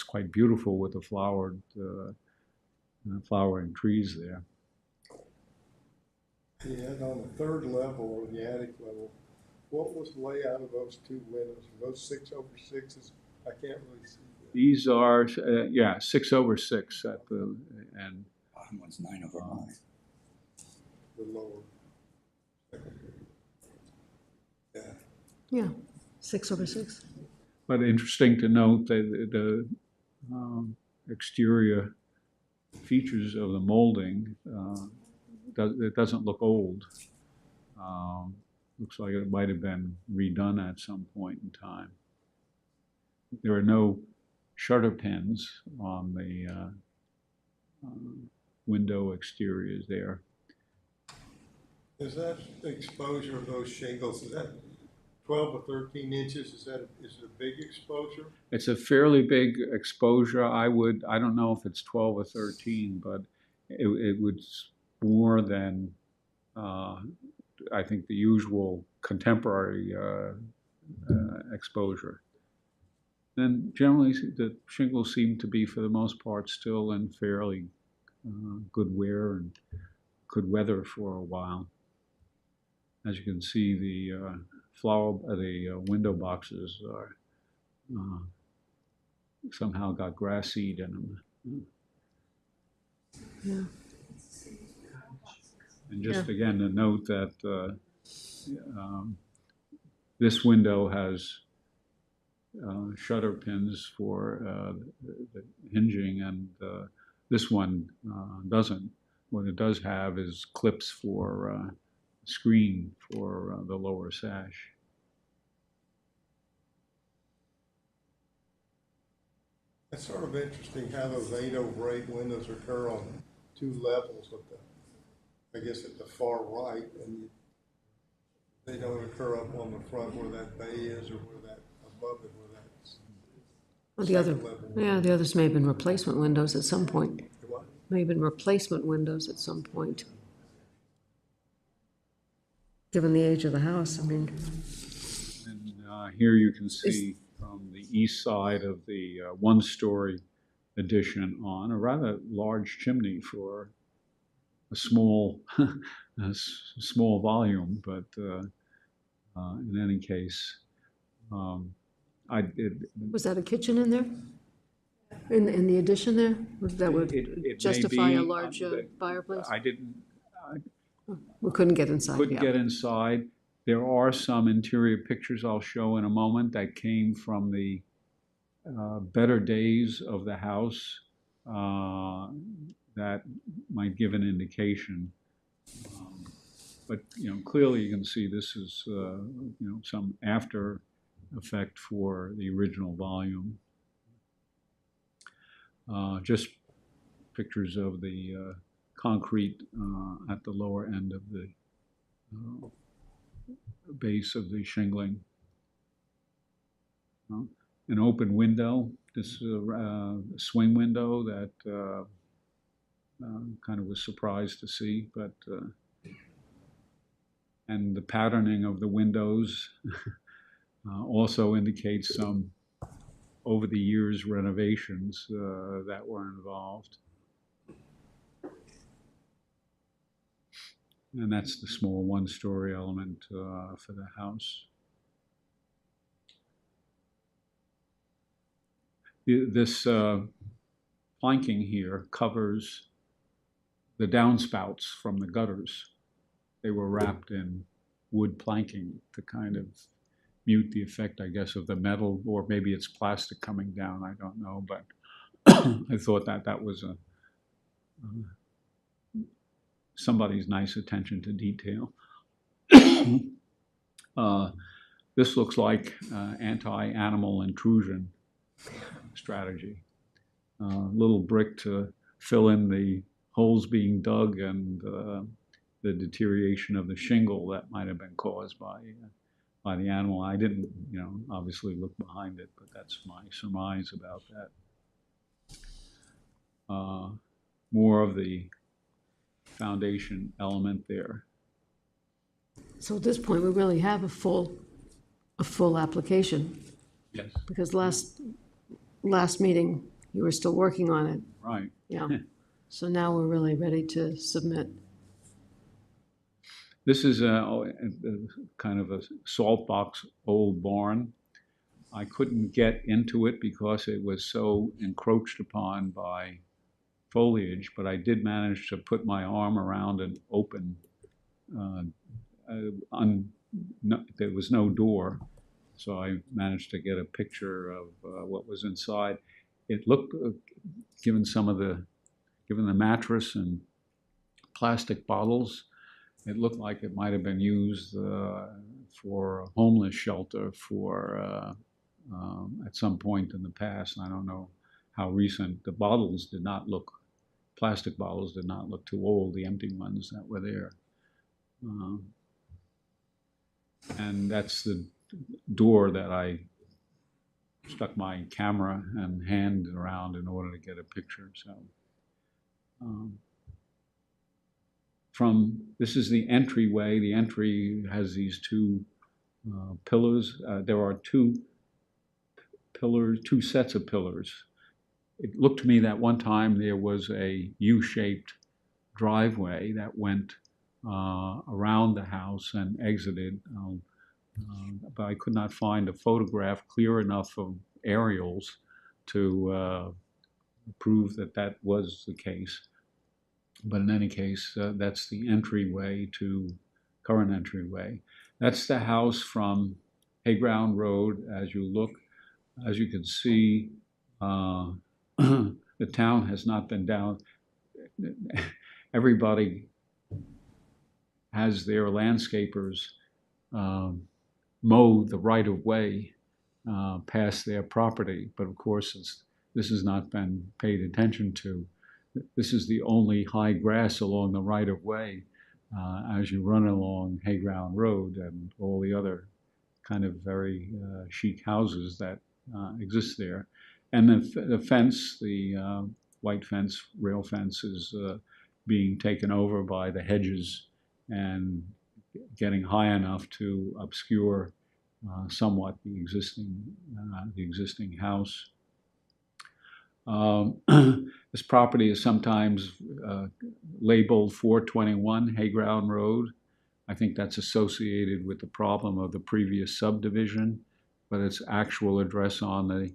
quite beautiful with the flowering trees there. And on the third level, or the attic level, what was the layout of those two windows? Were those 6/6s? I can't really see that. These are 6/6 at the end. Bottom one's 9/9. The lower. Yeah. Yeah, 6/6. But interesting to note that the exterior features of the molding, it doesn't look old. Looks like it might have been redone at some point in time. There are no shutter pins on the window exteriors there. Is that exposure of those shingles, is that 12 or 13 inches? Is it a big exposure? It's a fairly big exposure. I don't know if it's 12 or 13, but it was more than I think the usual contemporary exposure. Then generally the shingles seem to be, for the most part, still in fairly good wear and good weather for a while. As you can see, the window boxes are somehow got grass seed in them. Yeah. And just again to note that this window has shutter pins for the hinging, and this one doesn't. What it does have is clips for screen for the lower sash. It's sort of interesting how those 8/8 windows occur on two levels of I guess at the far right, and they don't occur up on the front where that bay is, or where that above it, where that's. Well, the others may have been replacement windows at some point. What? May have been replacement windows at some point. Given the age of the house, I mean. And here you can see from the east side of the one-story addition on a rather large chimney for a small volume, but in any case, Was that a kitchen in there? In the addition there? That would it justify may a be, large fireplace? I We couldn't get inside, couldn't yeah. get inside. There are some interior pictures I'll show in a moment that came from the better days of the house that might give an indication. But clearly you can see this is some after effect for the original volume. Just pictures of the concrete at the lower end of the base of the shingling. An open window. This is a swing window that kind of was surprised to see, but and the patterning of the windows also indicates some over the years renovations that were involved. And that's the small one-story element for the house. This planking here covers the downspouts from the gutters. They were wrapped in wood planking to kind of mute the effect, I guess, of the metal, or maybe it's plastic coming down, I don't know, but I thought that was somebody's nice attention to detail. This looks like anti-animal intrusion strategy. Little brick to fill in the holes being dug and the deterioration of the shingle that might have been caused by the animal. I didn't, obviously look behind it, but that's my surmise about that. More of the foundation element there. So at this point, we really have a full application, Yes. because last meeting, you were still working on it. Right. Yeah. So now we're really ready to submit. This is a kind of a salt box old barn. I couldn't get into it because it was so encroached upon by foliage, but I did manage to put my arm around an open, there was no door, so I managed to get a picture of what was inside. It looked, given the mattress and plastic bottles, it looked like it might have been used for a homeless shelter at some point in the past. I don't know how recent. The bottles did not look, plastic bottles did not look too old, the empty ones that were there. And that's the door that I stuck my camera and hand around in order to get a picture. So this is the entryway. The entry has these two pillars. There are two sets of pillars. It looked to me that one time there was a U-shaped driveway that went around the house and exited, but I could not find a photograph clear enough of aerials to prove that was the case. But in any case, that's the current entryway. That's the house from Hayground Road as you look. As you can see, the town has not been down. Everybody has their landscapers mow the right-of-way past their property, but of course this has not been paid attention to. This is the only high grass along the right-of-way as you run along Hayground Road, and all the other kind of very chic houses that exist there. And the fence, the white fence, rail fence, is being taken over by the hedges and getting high enough to obscure somewhat the existing house. This property is sometimes labeled 421 Hayground Road. I think that's associated with the problem of the previous subdivision, but its actual address on the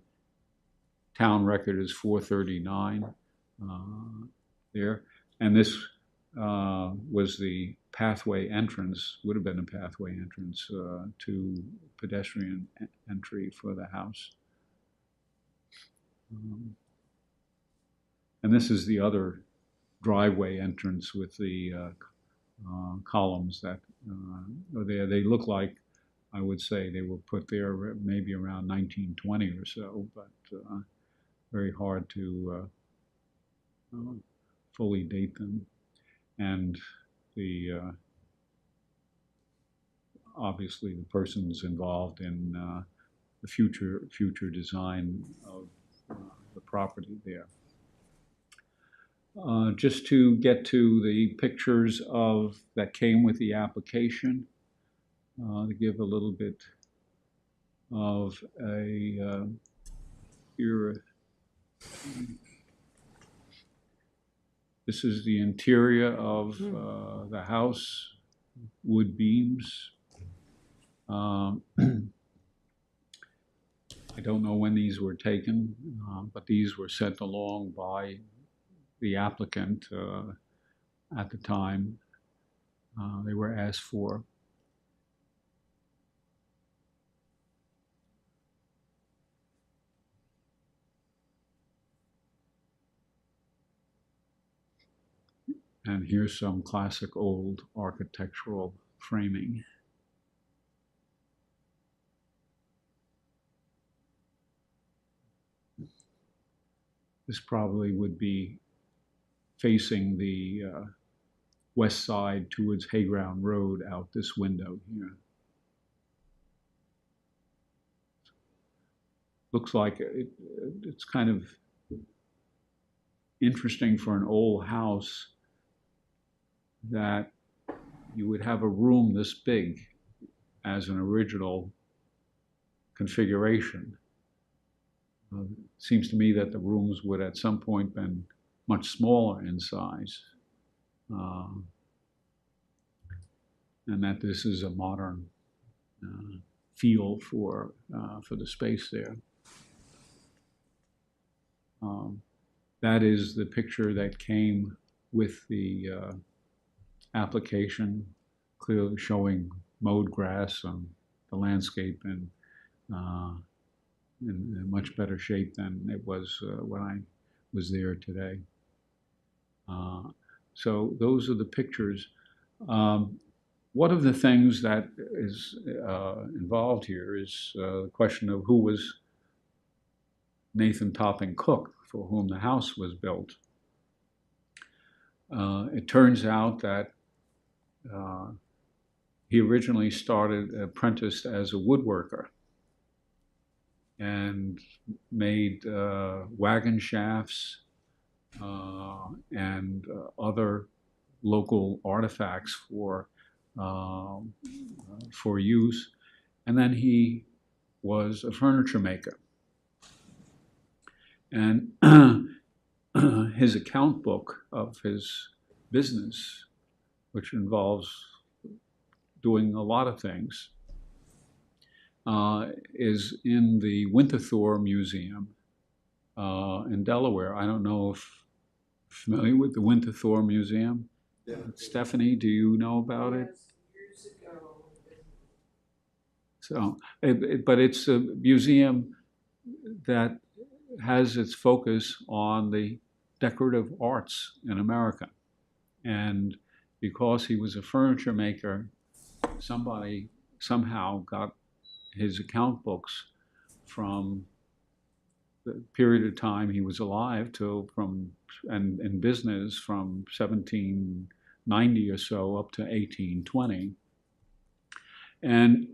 town record is 439 there. And this was the pathway entrance, would have been a pathway entrance to pedestrian entry for the house. And this is the other driveway entrance with the columns that are there. They look like, I would say, they were put there maybe around 1920 or so, but very hard to fully date them. And obviously the persons involved in the future design of the property there. Just to get to the pictures that came with the application, to give a little bit of a here. This is the interior of the house, wood beams. I don't know when these were taken, but these were sent along by the applicant at the time they were asked for. And here's some classic old architectural framing. This probably would be facing the west side towards Hayground Road out this window here. Looks like it's kind of interesting for an old house that you would have a room this big as an original configuration. Seems to me that the rooms would at some point been much smaller in size, and that this is a modern feel for the space there. That is the picture that came with the application, clearly showing mowed grass and the landscape in much better shape than it was when I was there today. So those are the pictures. One of the things that is involved here is the question of who was Nathan Topping Cook, for whom the house was built. It turns out that he originally started apprenticed as a woodworker and made wagon shafts and other local artifacts for use. And then he was a furniture maker. And his account book of his business, which involves doing a lot of things, is in the Winterthur Museum in Delaware. I don't know if you're familiar with the Winterthur Museum. Yeah. Stephanie, do you know about it? Years ago. So, but it's a museum that has its focus on the decorative arts in America. And because he was a furniture maker, somebody somehow got his account books from the period of time he was alive and in business from 1790 or so up to 1820. And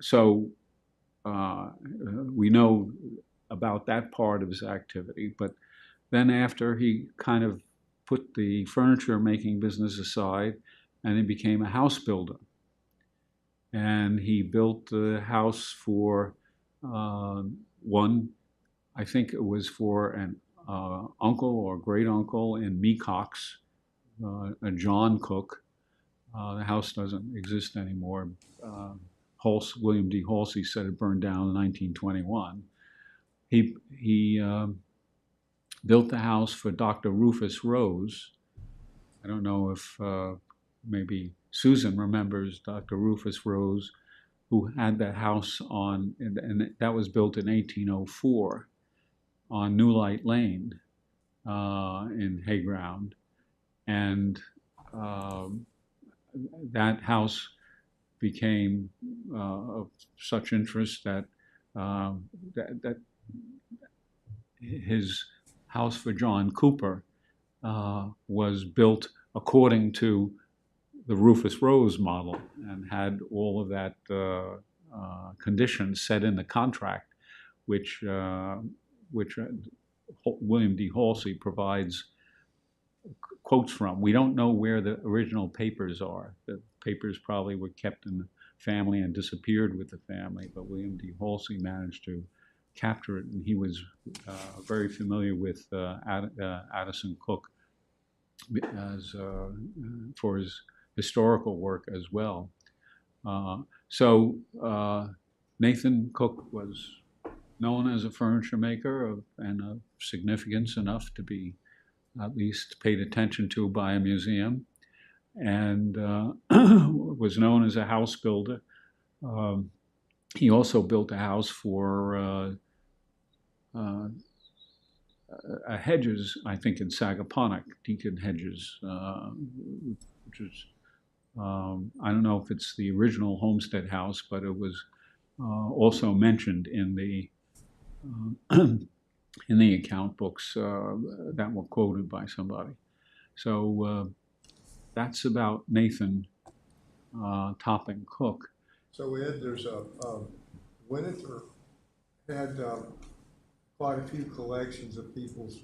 so we know about that part of his activity. But then after, he kind of put the furniture making business aside and he became a house builder. And he built the house for one, I think it was for an uncle or great uncle in Mecox, a John Cook. The house doesn't exist anymore. William D. Halsey said it burned down in 1921. He built the house for Dr. Rufus Rose. I don't know if maybe Susan remembers Dr. Rufus Rose, who had that house and that was built in 1804 on New Light Lane in Hayground. And that house became of such interest that that his house for John Cooper was built according to the Rufus Rose model and had all of that conditions set in the contract, which William D. Halsey provides quotes from. We don't know where the original papers are. The papers probably were kept in the family and disappeared with the family, but William D. Halsey managed to capture it. And he was very familiar with Addison Cook as for his historical work as well. So Nathan Cook was known as a furniture maker and of significance enough to be at least paid attention to by a museum, and was known as a house builder. He also built a house for Hedges, I think, in Sagaponack, Deacon Hedges, which is, I don't know if it's the original Homestead House, but it was also mentioned in the account books that were quoted by somebody. So that's about Nathan Topping Cook. So Ed, there's Winter had quite a few collections of people's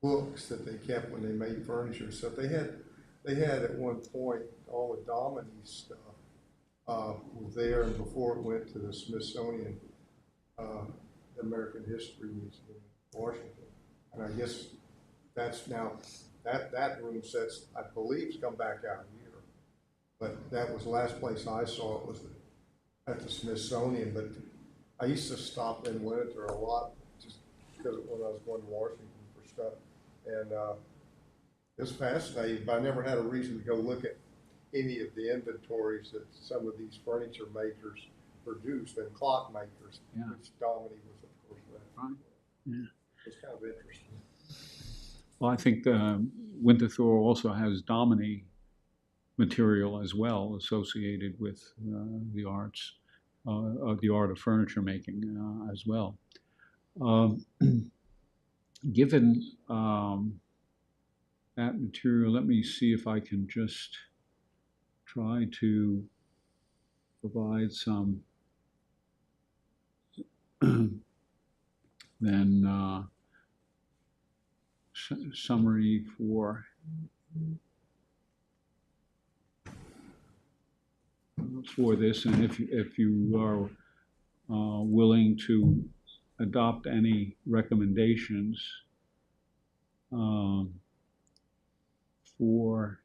books that they kept when they made furniture. So they had at one point all the Domini's stuff was there, and before it went to the Smithsonian American History Museum in Washington. And I guess that's now, that room sets, I believe, has come back out here. But that was the last place I saw it was at the Smithsonian. But I used to stop in Winter a lot just because when I was going to Washington for stuff. And it was fascinating, but I never had a reason to go look at any of the inventories that some of these furniture makers produced, and clock makers, which Domini was, of course, that. Right. Yeah. It's kind of interesting. Well, I think Winterthur also has Domini material as well associated with the arts, the art of furniture making as well. Given that material, let me see if I can just try to provide some then summary for this, and if you are willing to adopt any recommendations for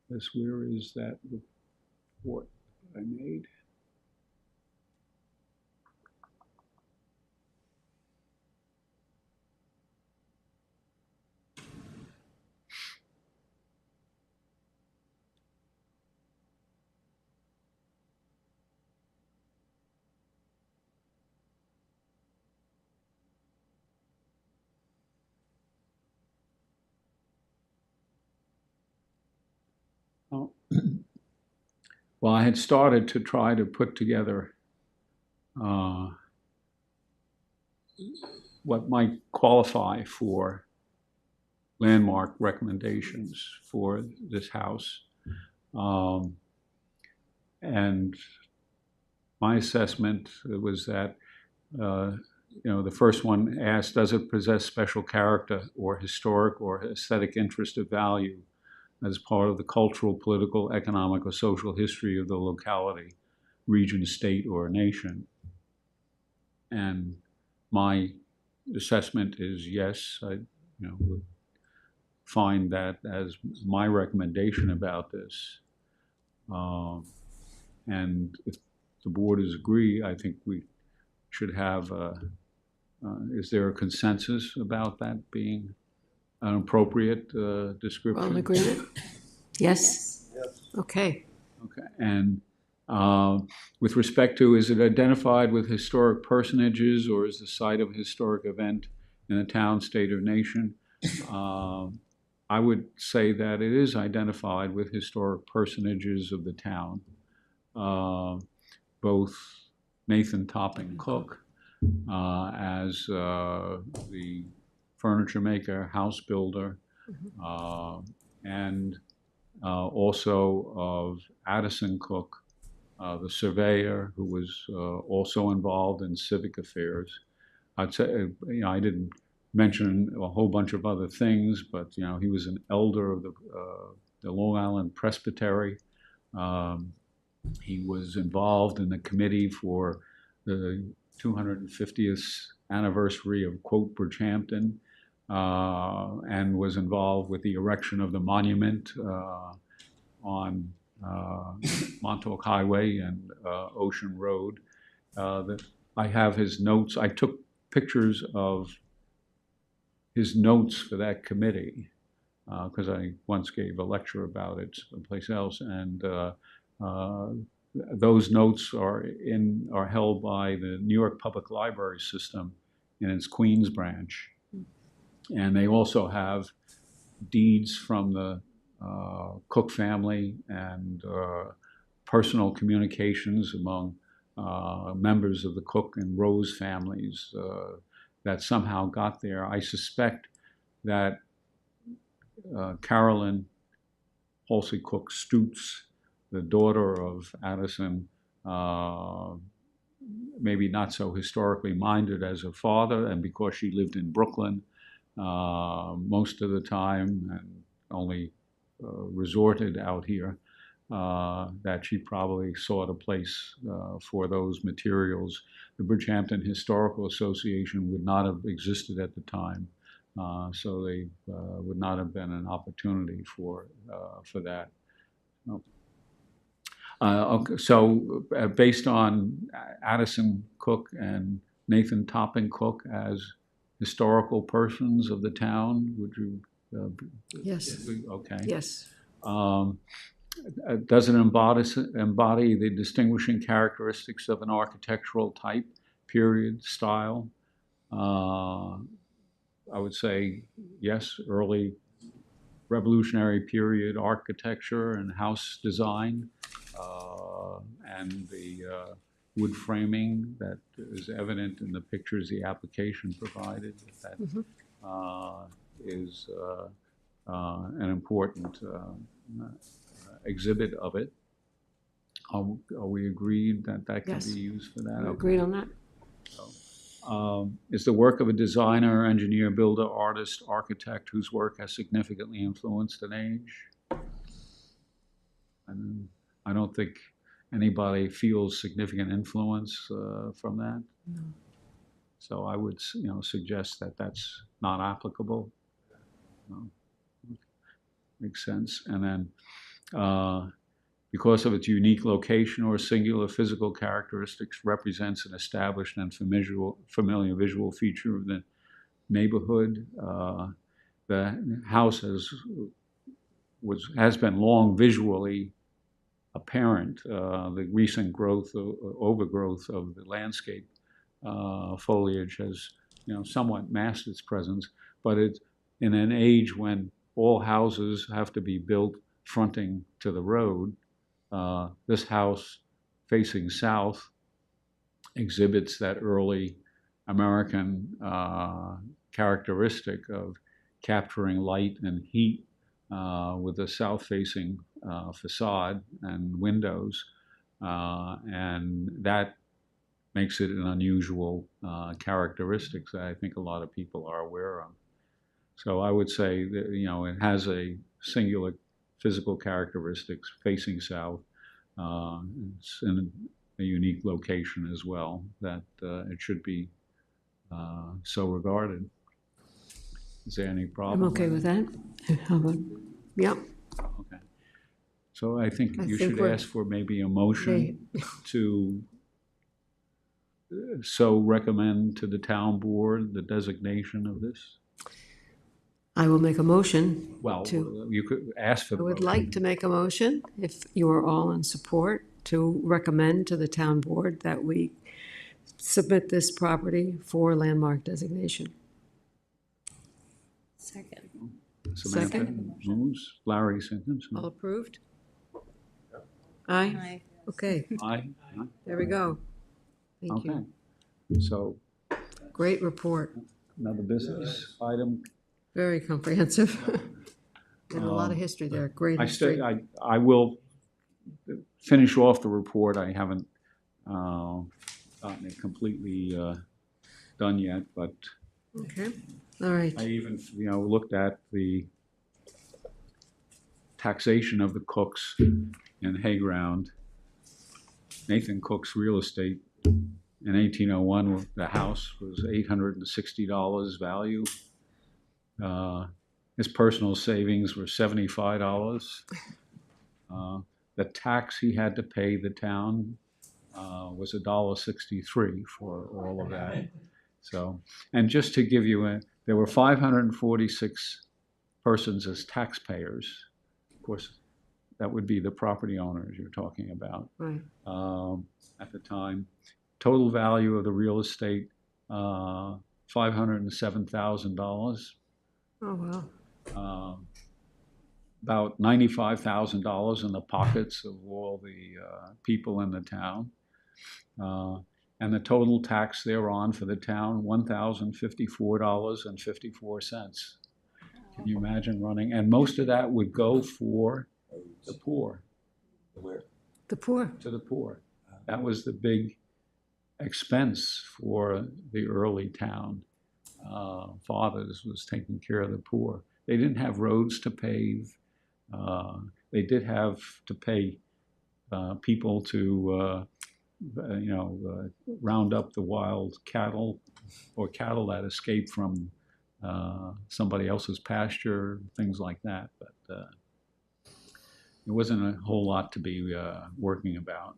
this. Where is that report I made? Well, I had started to try to put together what might qualify for landmark recommendations for this house. And my assessment was that, the first one asked, does it possess special character or historic or aesthetic interest of value as part of the cultural, political, economic, or social history of the locality, region, state, or nation? And my assessment is yes. I would find that as my recommendation about this. And if the board is agree, I think we should have is there a consensus about that being an appropriate description? All in agreement? Yes? Yes. Okay. Okay. And with respect to, is it identified with historic personages or is the site of a historic event in a town, state, or nation? I would say that it is identified with historic personages of the town. Both Nathan Topping Cook as the furniture maker, house builder, and also of Addison Cook, the surveyor, who was also involved in civic affairs. I'd say, I didn't mention a whole bunch of other things, but he was an elder of the Long Island Presbytery. He was involved in the committee for the 250th anniversary of, quote, Bridgehampton, and was involved with the erection of the monument on Montauk Highway and Ocean Road. That I have his notes. I took pictures of his notes for that committee because I once gave a lecture about it someplace else, and those notes are held by the New York Public Library System in its Queens branch, and they also have deeds from the Cook family and personal communications among members of the Cook and Rose families that somehow got there. I suspect that Carolyn Halsey Cook Stutes, the daughter of Addison, maybe not so historically minded as her father, and because she lived in Brooklyn most of the time and only resorted out here, that she probably sought a place for those materials. The Bridgehampton Historical Association would not have existed at the time, so they would not have been an opportunity for that. Okay, so based on Addison Cook and Nathan Topping Cook as historical persons of the town, would you? Yes. Okay. Yes. Does it embody the distinguishing characteristics of an architectural type, period, style? I would say yes, early Revolutionary period architecture and house design, and the wood framing that is evident in the pictures the application provided. That is an important exhibit of it. Are we agreed that that can Yes. be used for that? Agreed on that? Is the work of a designer, engineer, builder, artist, architect whose work has significantly influenced an age? And I don't think anybody feels significant influence from that. No. So I would, suggest that that's not applicable. Makes sense. And then, because of its unique location or singular physical characteristics, represents an established and familiar visual feature of the neighborhood. The house has been long visually apparent. The recent overgrowth of the landscape foliage has, somewhat masked its presence. But it's in an age when all houses have to be built fronting to the road. This house facing south exhibits that early American characteristic of capturing light and heat with a south-facing facade and windows, and that makes it an unusual characteristic that I think a lot of people are aware of. So I would say that, it has a singular physical characteristics facing south. It's in a unique location as well, that it should be so regarded. Is there any problem? I'm okay with that. How about, yep. Okay. So I think I you think should we're- ask for maybe a motion to so recommend to the town board the designation of this. I will make a motion. Well, To- you could ask for I the would motion. like to make a motion, if you are all in support, to recommend to the town board that we submit this property for landmark designation. Second. Samantha Second. moves, Larry seconds. All approved? Aye? Okay, Aye. there we go. Thank Okay. you. So Great report, another business item. very comprehensive. And a lot of history there, great history. I will finish off the report. I haven't gotten it completely done yet, but Okay, all right. I even, looked at the taxation of the Cooks in Hayground. Nathan Cook's real estate In 1801, the house was $860 value. His personal savings were $75. The tax he had to pay the town was $1.63 for all of that. So, and just to give you there were 546 persons as taxpayers. Of course, that would be the property owners you're talking about Right. at the time. Total value of the real estate, $507,000. Oh, wow. About $95,000 in the pockets of all the people in the town. And the total tax thereon for the town, $1,054.54. Can you imagine running? And most of that would go for the poor. Where? The poor. To the poor. That was the big expense for the early town. Fathers was taking care of the poor. They didn't have roads to pave. They did have to pay people to, round up the wild cattle or cattle that escaped from somebody else's pasture, things like that. But it wasn't a whole lot to be working about.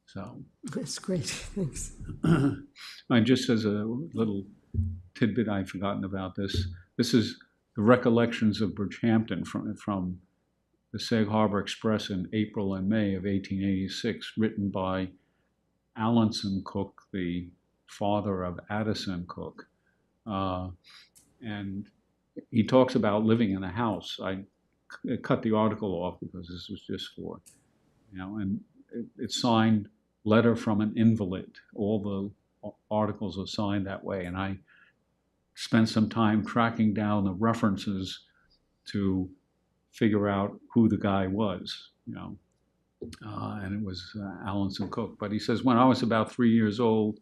So That's great. Thanks. and just as a little tidbit, I've forgotten about this. This is the recollections of Bridgehampton from the Sag Harbor Express in April and May of 1886, written by Alanson Cook, the father of Addison Cook. And he talks about living in a house. I cut the article off because this was just for, and it's signed letter from an invalid. All the articles are signed that way. And I spent some time tracking down the references to figure out who the guy was, and it was Alanson Cook. But he says, when I was about 3 years old,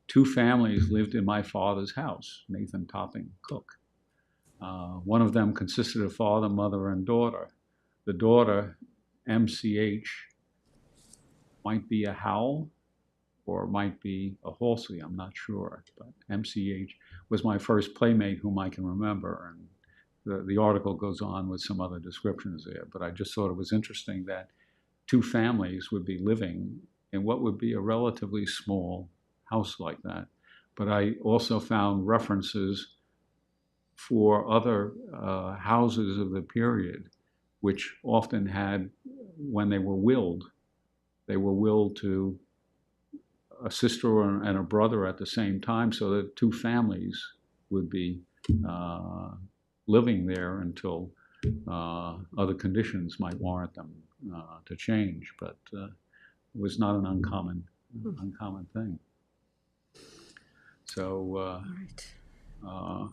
2 families lived in my father's house, Nathan Topping Cook. One of them consisted of father, mother, and daughter. The daughter, MCH, might be a Howell or might be a Halsey, I'm not sure. But MCH was my first playmate whom I can remember. And the article goes on with some other descriptions there. But I just thought it was interesting that 2 families would be living in what would be a relatively small house like that. But I also found references for other houses of the period, which often had, when they were willed to a sister and a brother at the same time, so that 2 families would be living there until other conditions might warrant them to change. But it was not an uncommon thing. So All right.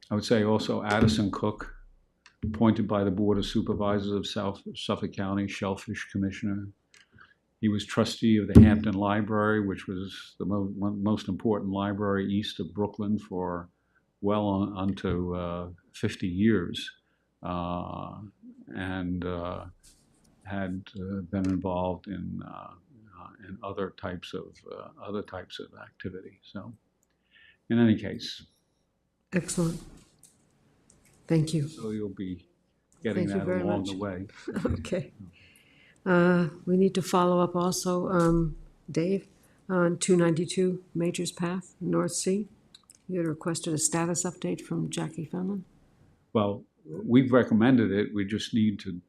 I would say also Addison Cook, appointed by the Board of Supervisors of Suffolk County, Shellfish Commissioner. He was trustee of the Hampton Library, which was the most important library east of Brooklyn for well onto 50 years, and had been involved in other types of activity. So, in any case, Excellent. Thank you. so you'll be getting Thank you that very along much. the way. Okay. We need to follow up also, Dave, on 292 Majors Path, North Sea. You had requested a status update from Jackie Fenlon. Well, we've recommended it. We just need to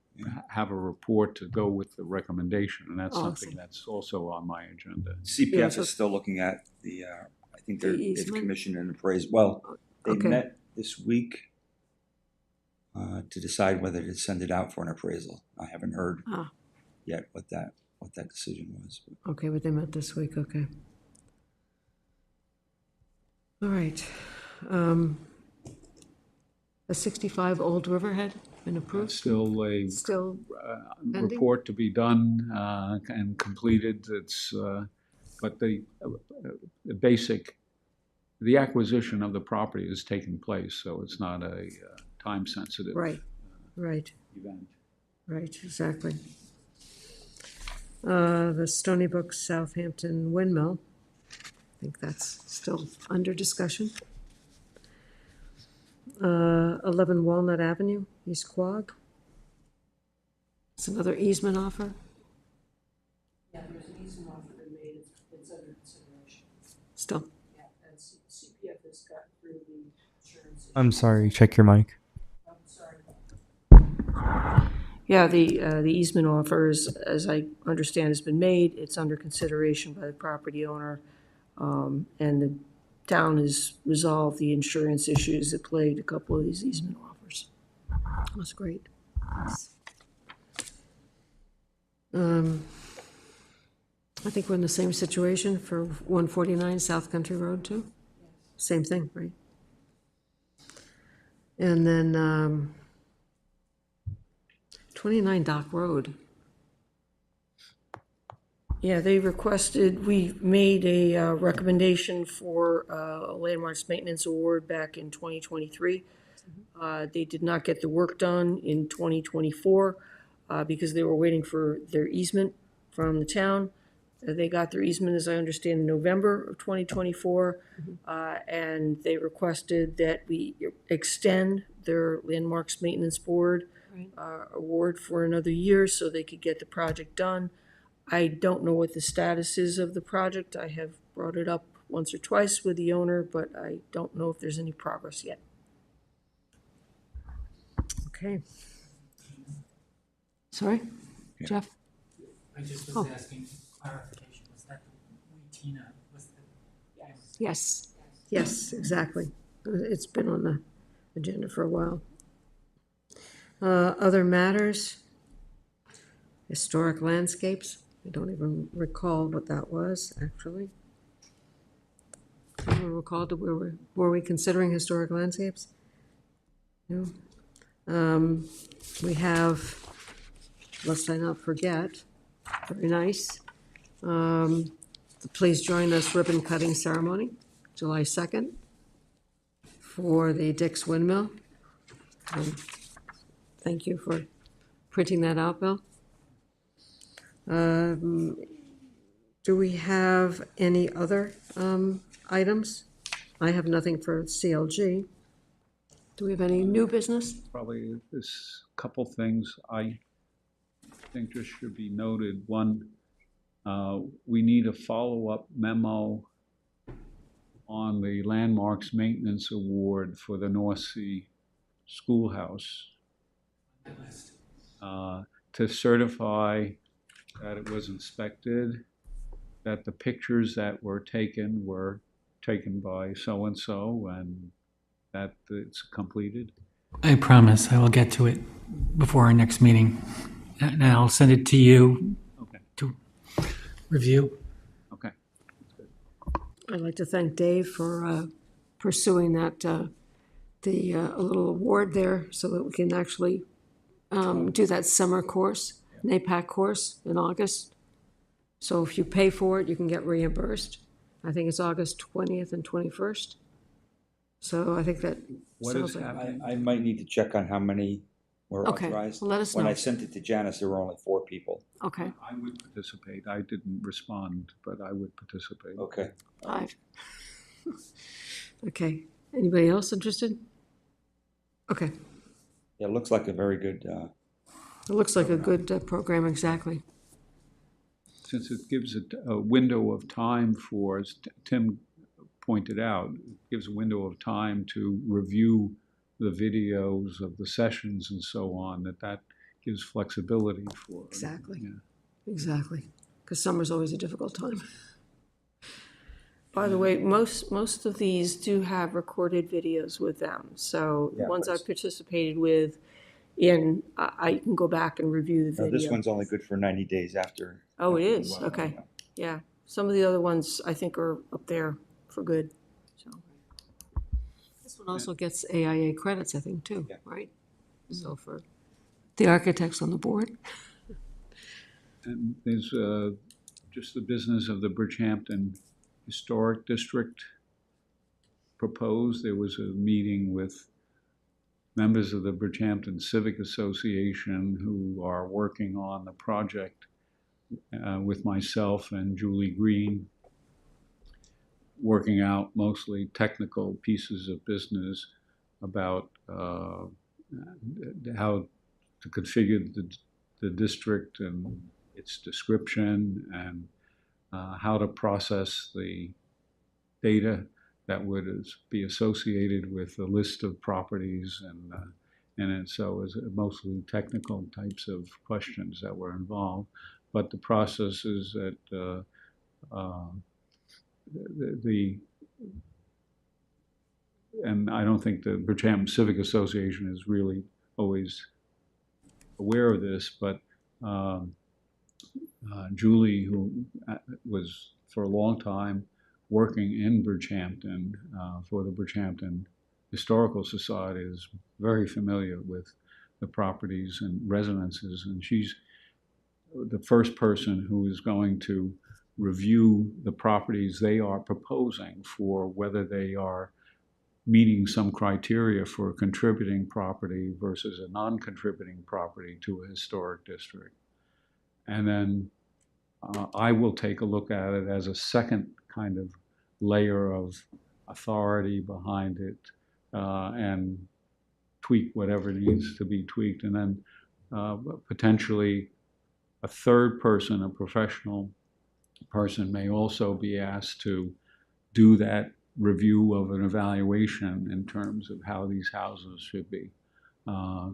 have a report to go with the recommendation, and that's something that's also on my agenda. CPF is still looking at the, I think they've easement? commissioned an appraisal. Well, they Okay. met this week to decide whether to send it out for an appraisal. I haven't heard yet what that decision was. Okay, but they met this week, okay. All right. A 65 Old Riverhead been approved? Still a Still pending? report to be done and completed. It's but the acquisition of the property has taken place, so it's not a time-sensitive Right, event. right, exactly. The Stony Brook Southampton windmill. I think that's still under discussion. 11 Walnut Avenue, East Quogue. It's another easement offer. Yeah, there's an easement offer been made, it's under consideration. Still, Yeah, and CPF has got through the insurance. I'm sorry, check your mic. I'm sorry. Yeah, the easement offer is, as I understand, has been made. It's under consideration by the property owner. And the town has resolved the insurance issues that plagued a couple of these easement offers. that's great. I think we're in the same situation for 149 South Country Road too? Same thing, right? And then 29 Dock Road. Yeah, they requested, we made a recommendation for a landmarks maintenance award back in 2023. They did not get the work done in 2024 because they were waiting for their easement from the town. They got their easement, as I understand, in November of 2024, and they requested that we extend their landmarks maintenance board award for another year so they could get the project done. I don't know what the status is of the project. I have brought it up once or twice with the owner, but I don't know if there's any progress yet. Okay. Sorry, Jeff? I just Oh. was asking clarification, was that the Tina, was the? Yes, yes, exactly. It's been on the agenda for a while. Other matters? Historic landscapes? I don't even recall what that was, actually. Anyone recall, were we considering historic landscapes? No. We have, lest I not forget, very nice. Please join us ribbon cutting ceremony, July 2nd, for the Dick's Windmill. Thank you for printing that out, Bill. Do we have any other items? I have nothing for CLG. Do we have any new business? Probably this couple things I think just should be noted. One, we need a follow-up memo on the Landmarks Maintenance Award for the North Sea Schoolhouse to certify that it was inspected, that the pictures that were taken by so-and-so, and that it's completed. I promise I will get to it before our next meeting. And I'll send it to you Okay, to review. okay. I'd like to thank Dave for pursuing that, a little award there so that we can actually do that summer course, NAPAC course in August. So if you pay for it, you can get reimbursed. I think it's August 20th and 21st. So I think that What sounds is like. happening? I might need to check on how many were Okay, authorized. well, let us When know. I sent it to Janice, there were only 4 people. Okay, I would participate. I didn't respond, but I would participate. Okay. 5. Okay, anybody else interested? Okay, Yeah, it looks like a very good, it looks like a good program, exactly. Since it gives a window of time for, as Tim pointed out, it gives a window of time to review the videos of the sessions and so on, that gives flexibility for. Exactly. Yeah. Exactly, because summer's always a difficult time. By the way, most of these do have recorded videos with them. So the Yeah, ones but I it's- participated with in, I can go back and review the no, video. this one's only good for 90 days after. Oh, it after is? the- Okay. Yeah, some of the other ones I think are up there for good, so. This one also gets AIA credits, I think, too, Yeah. right? So for the architects on the board. And there's just the business of the Bridgehampton Historic District proposed. There was a meeting with members of the Bridgehampton Civic Association who are working on the project with myself and Julie Green, working out mostly technical pieces of business about how to configure the district and its description, and how to process the data that would be associated with the list of properties, and so it was mostly technical types of questions that were involved. But the process is that and I don't think the Bridgehampton Civic Association is really always aware of this, but Julie, who was for a long time working in Bridgehampton for the Bridgehampton Historical Society, is very familiar with the properties and residences, and she's the first person who is going to review the properties they are proposing for whether they are meeting some criteria for a contributing property versus a non-contributing property to a historic district. And then I will take a look at it as a second kind of layer of authority behind it, and tweak whatever needs to be tweaked. And then potentially a third person, a professional person, may also be asked to do that review of an evaluation in terms of how these houses should be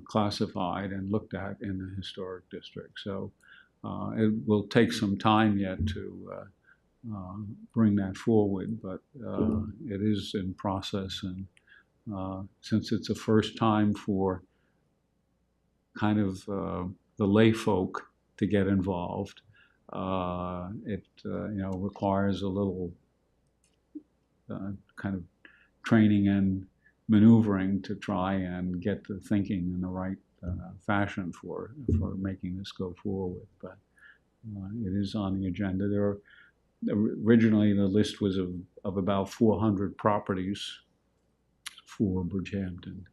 classified and looked at in the historic district. So it will take some time yet to bring that forward, but it is in process. And since it's a first time for kind of the lay folk to get involved, it requires a little kind of training and maneuvering to try and get the thinking in the right fashion for making this go forward. But it is on the agenda. Originally the list was of about 400 properties for Bridgehampton,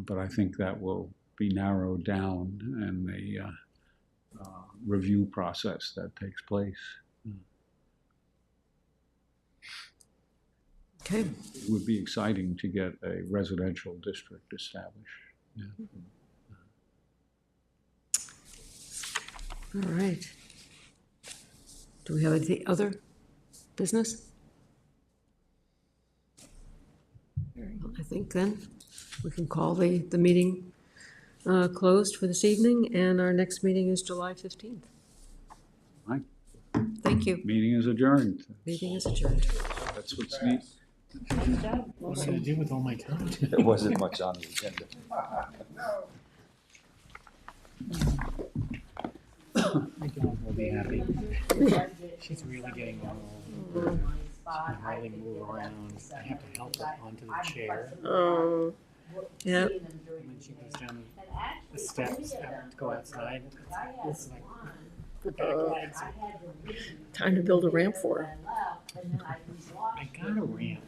but I think that will be narrowed down in the review process that takes place. Okay. It would be exciting to get a residential district established. Yeah. All right. Do we have any other business? I think then we can call the meeting closed for this evening, and our next meeting is July 15th. Right. Thank you. Meeting is adjourned. Meeting is adjourned. That's what's neat. What am I gonna do with all my time? There wasn't much on the agenda. My dog will be happy. She's really getting old. She can hardly move around. I have to help her onto the chair. Yeah. And when she goes down the steps to go outside, it's like, forget legs. Time to build a ramp for her. I got a ramp.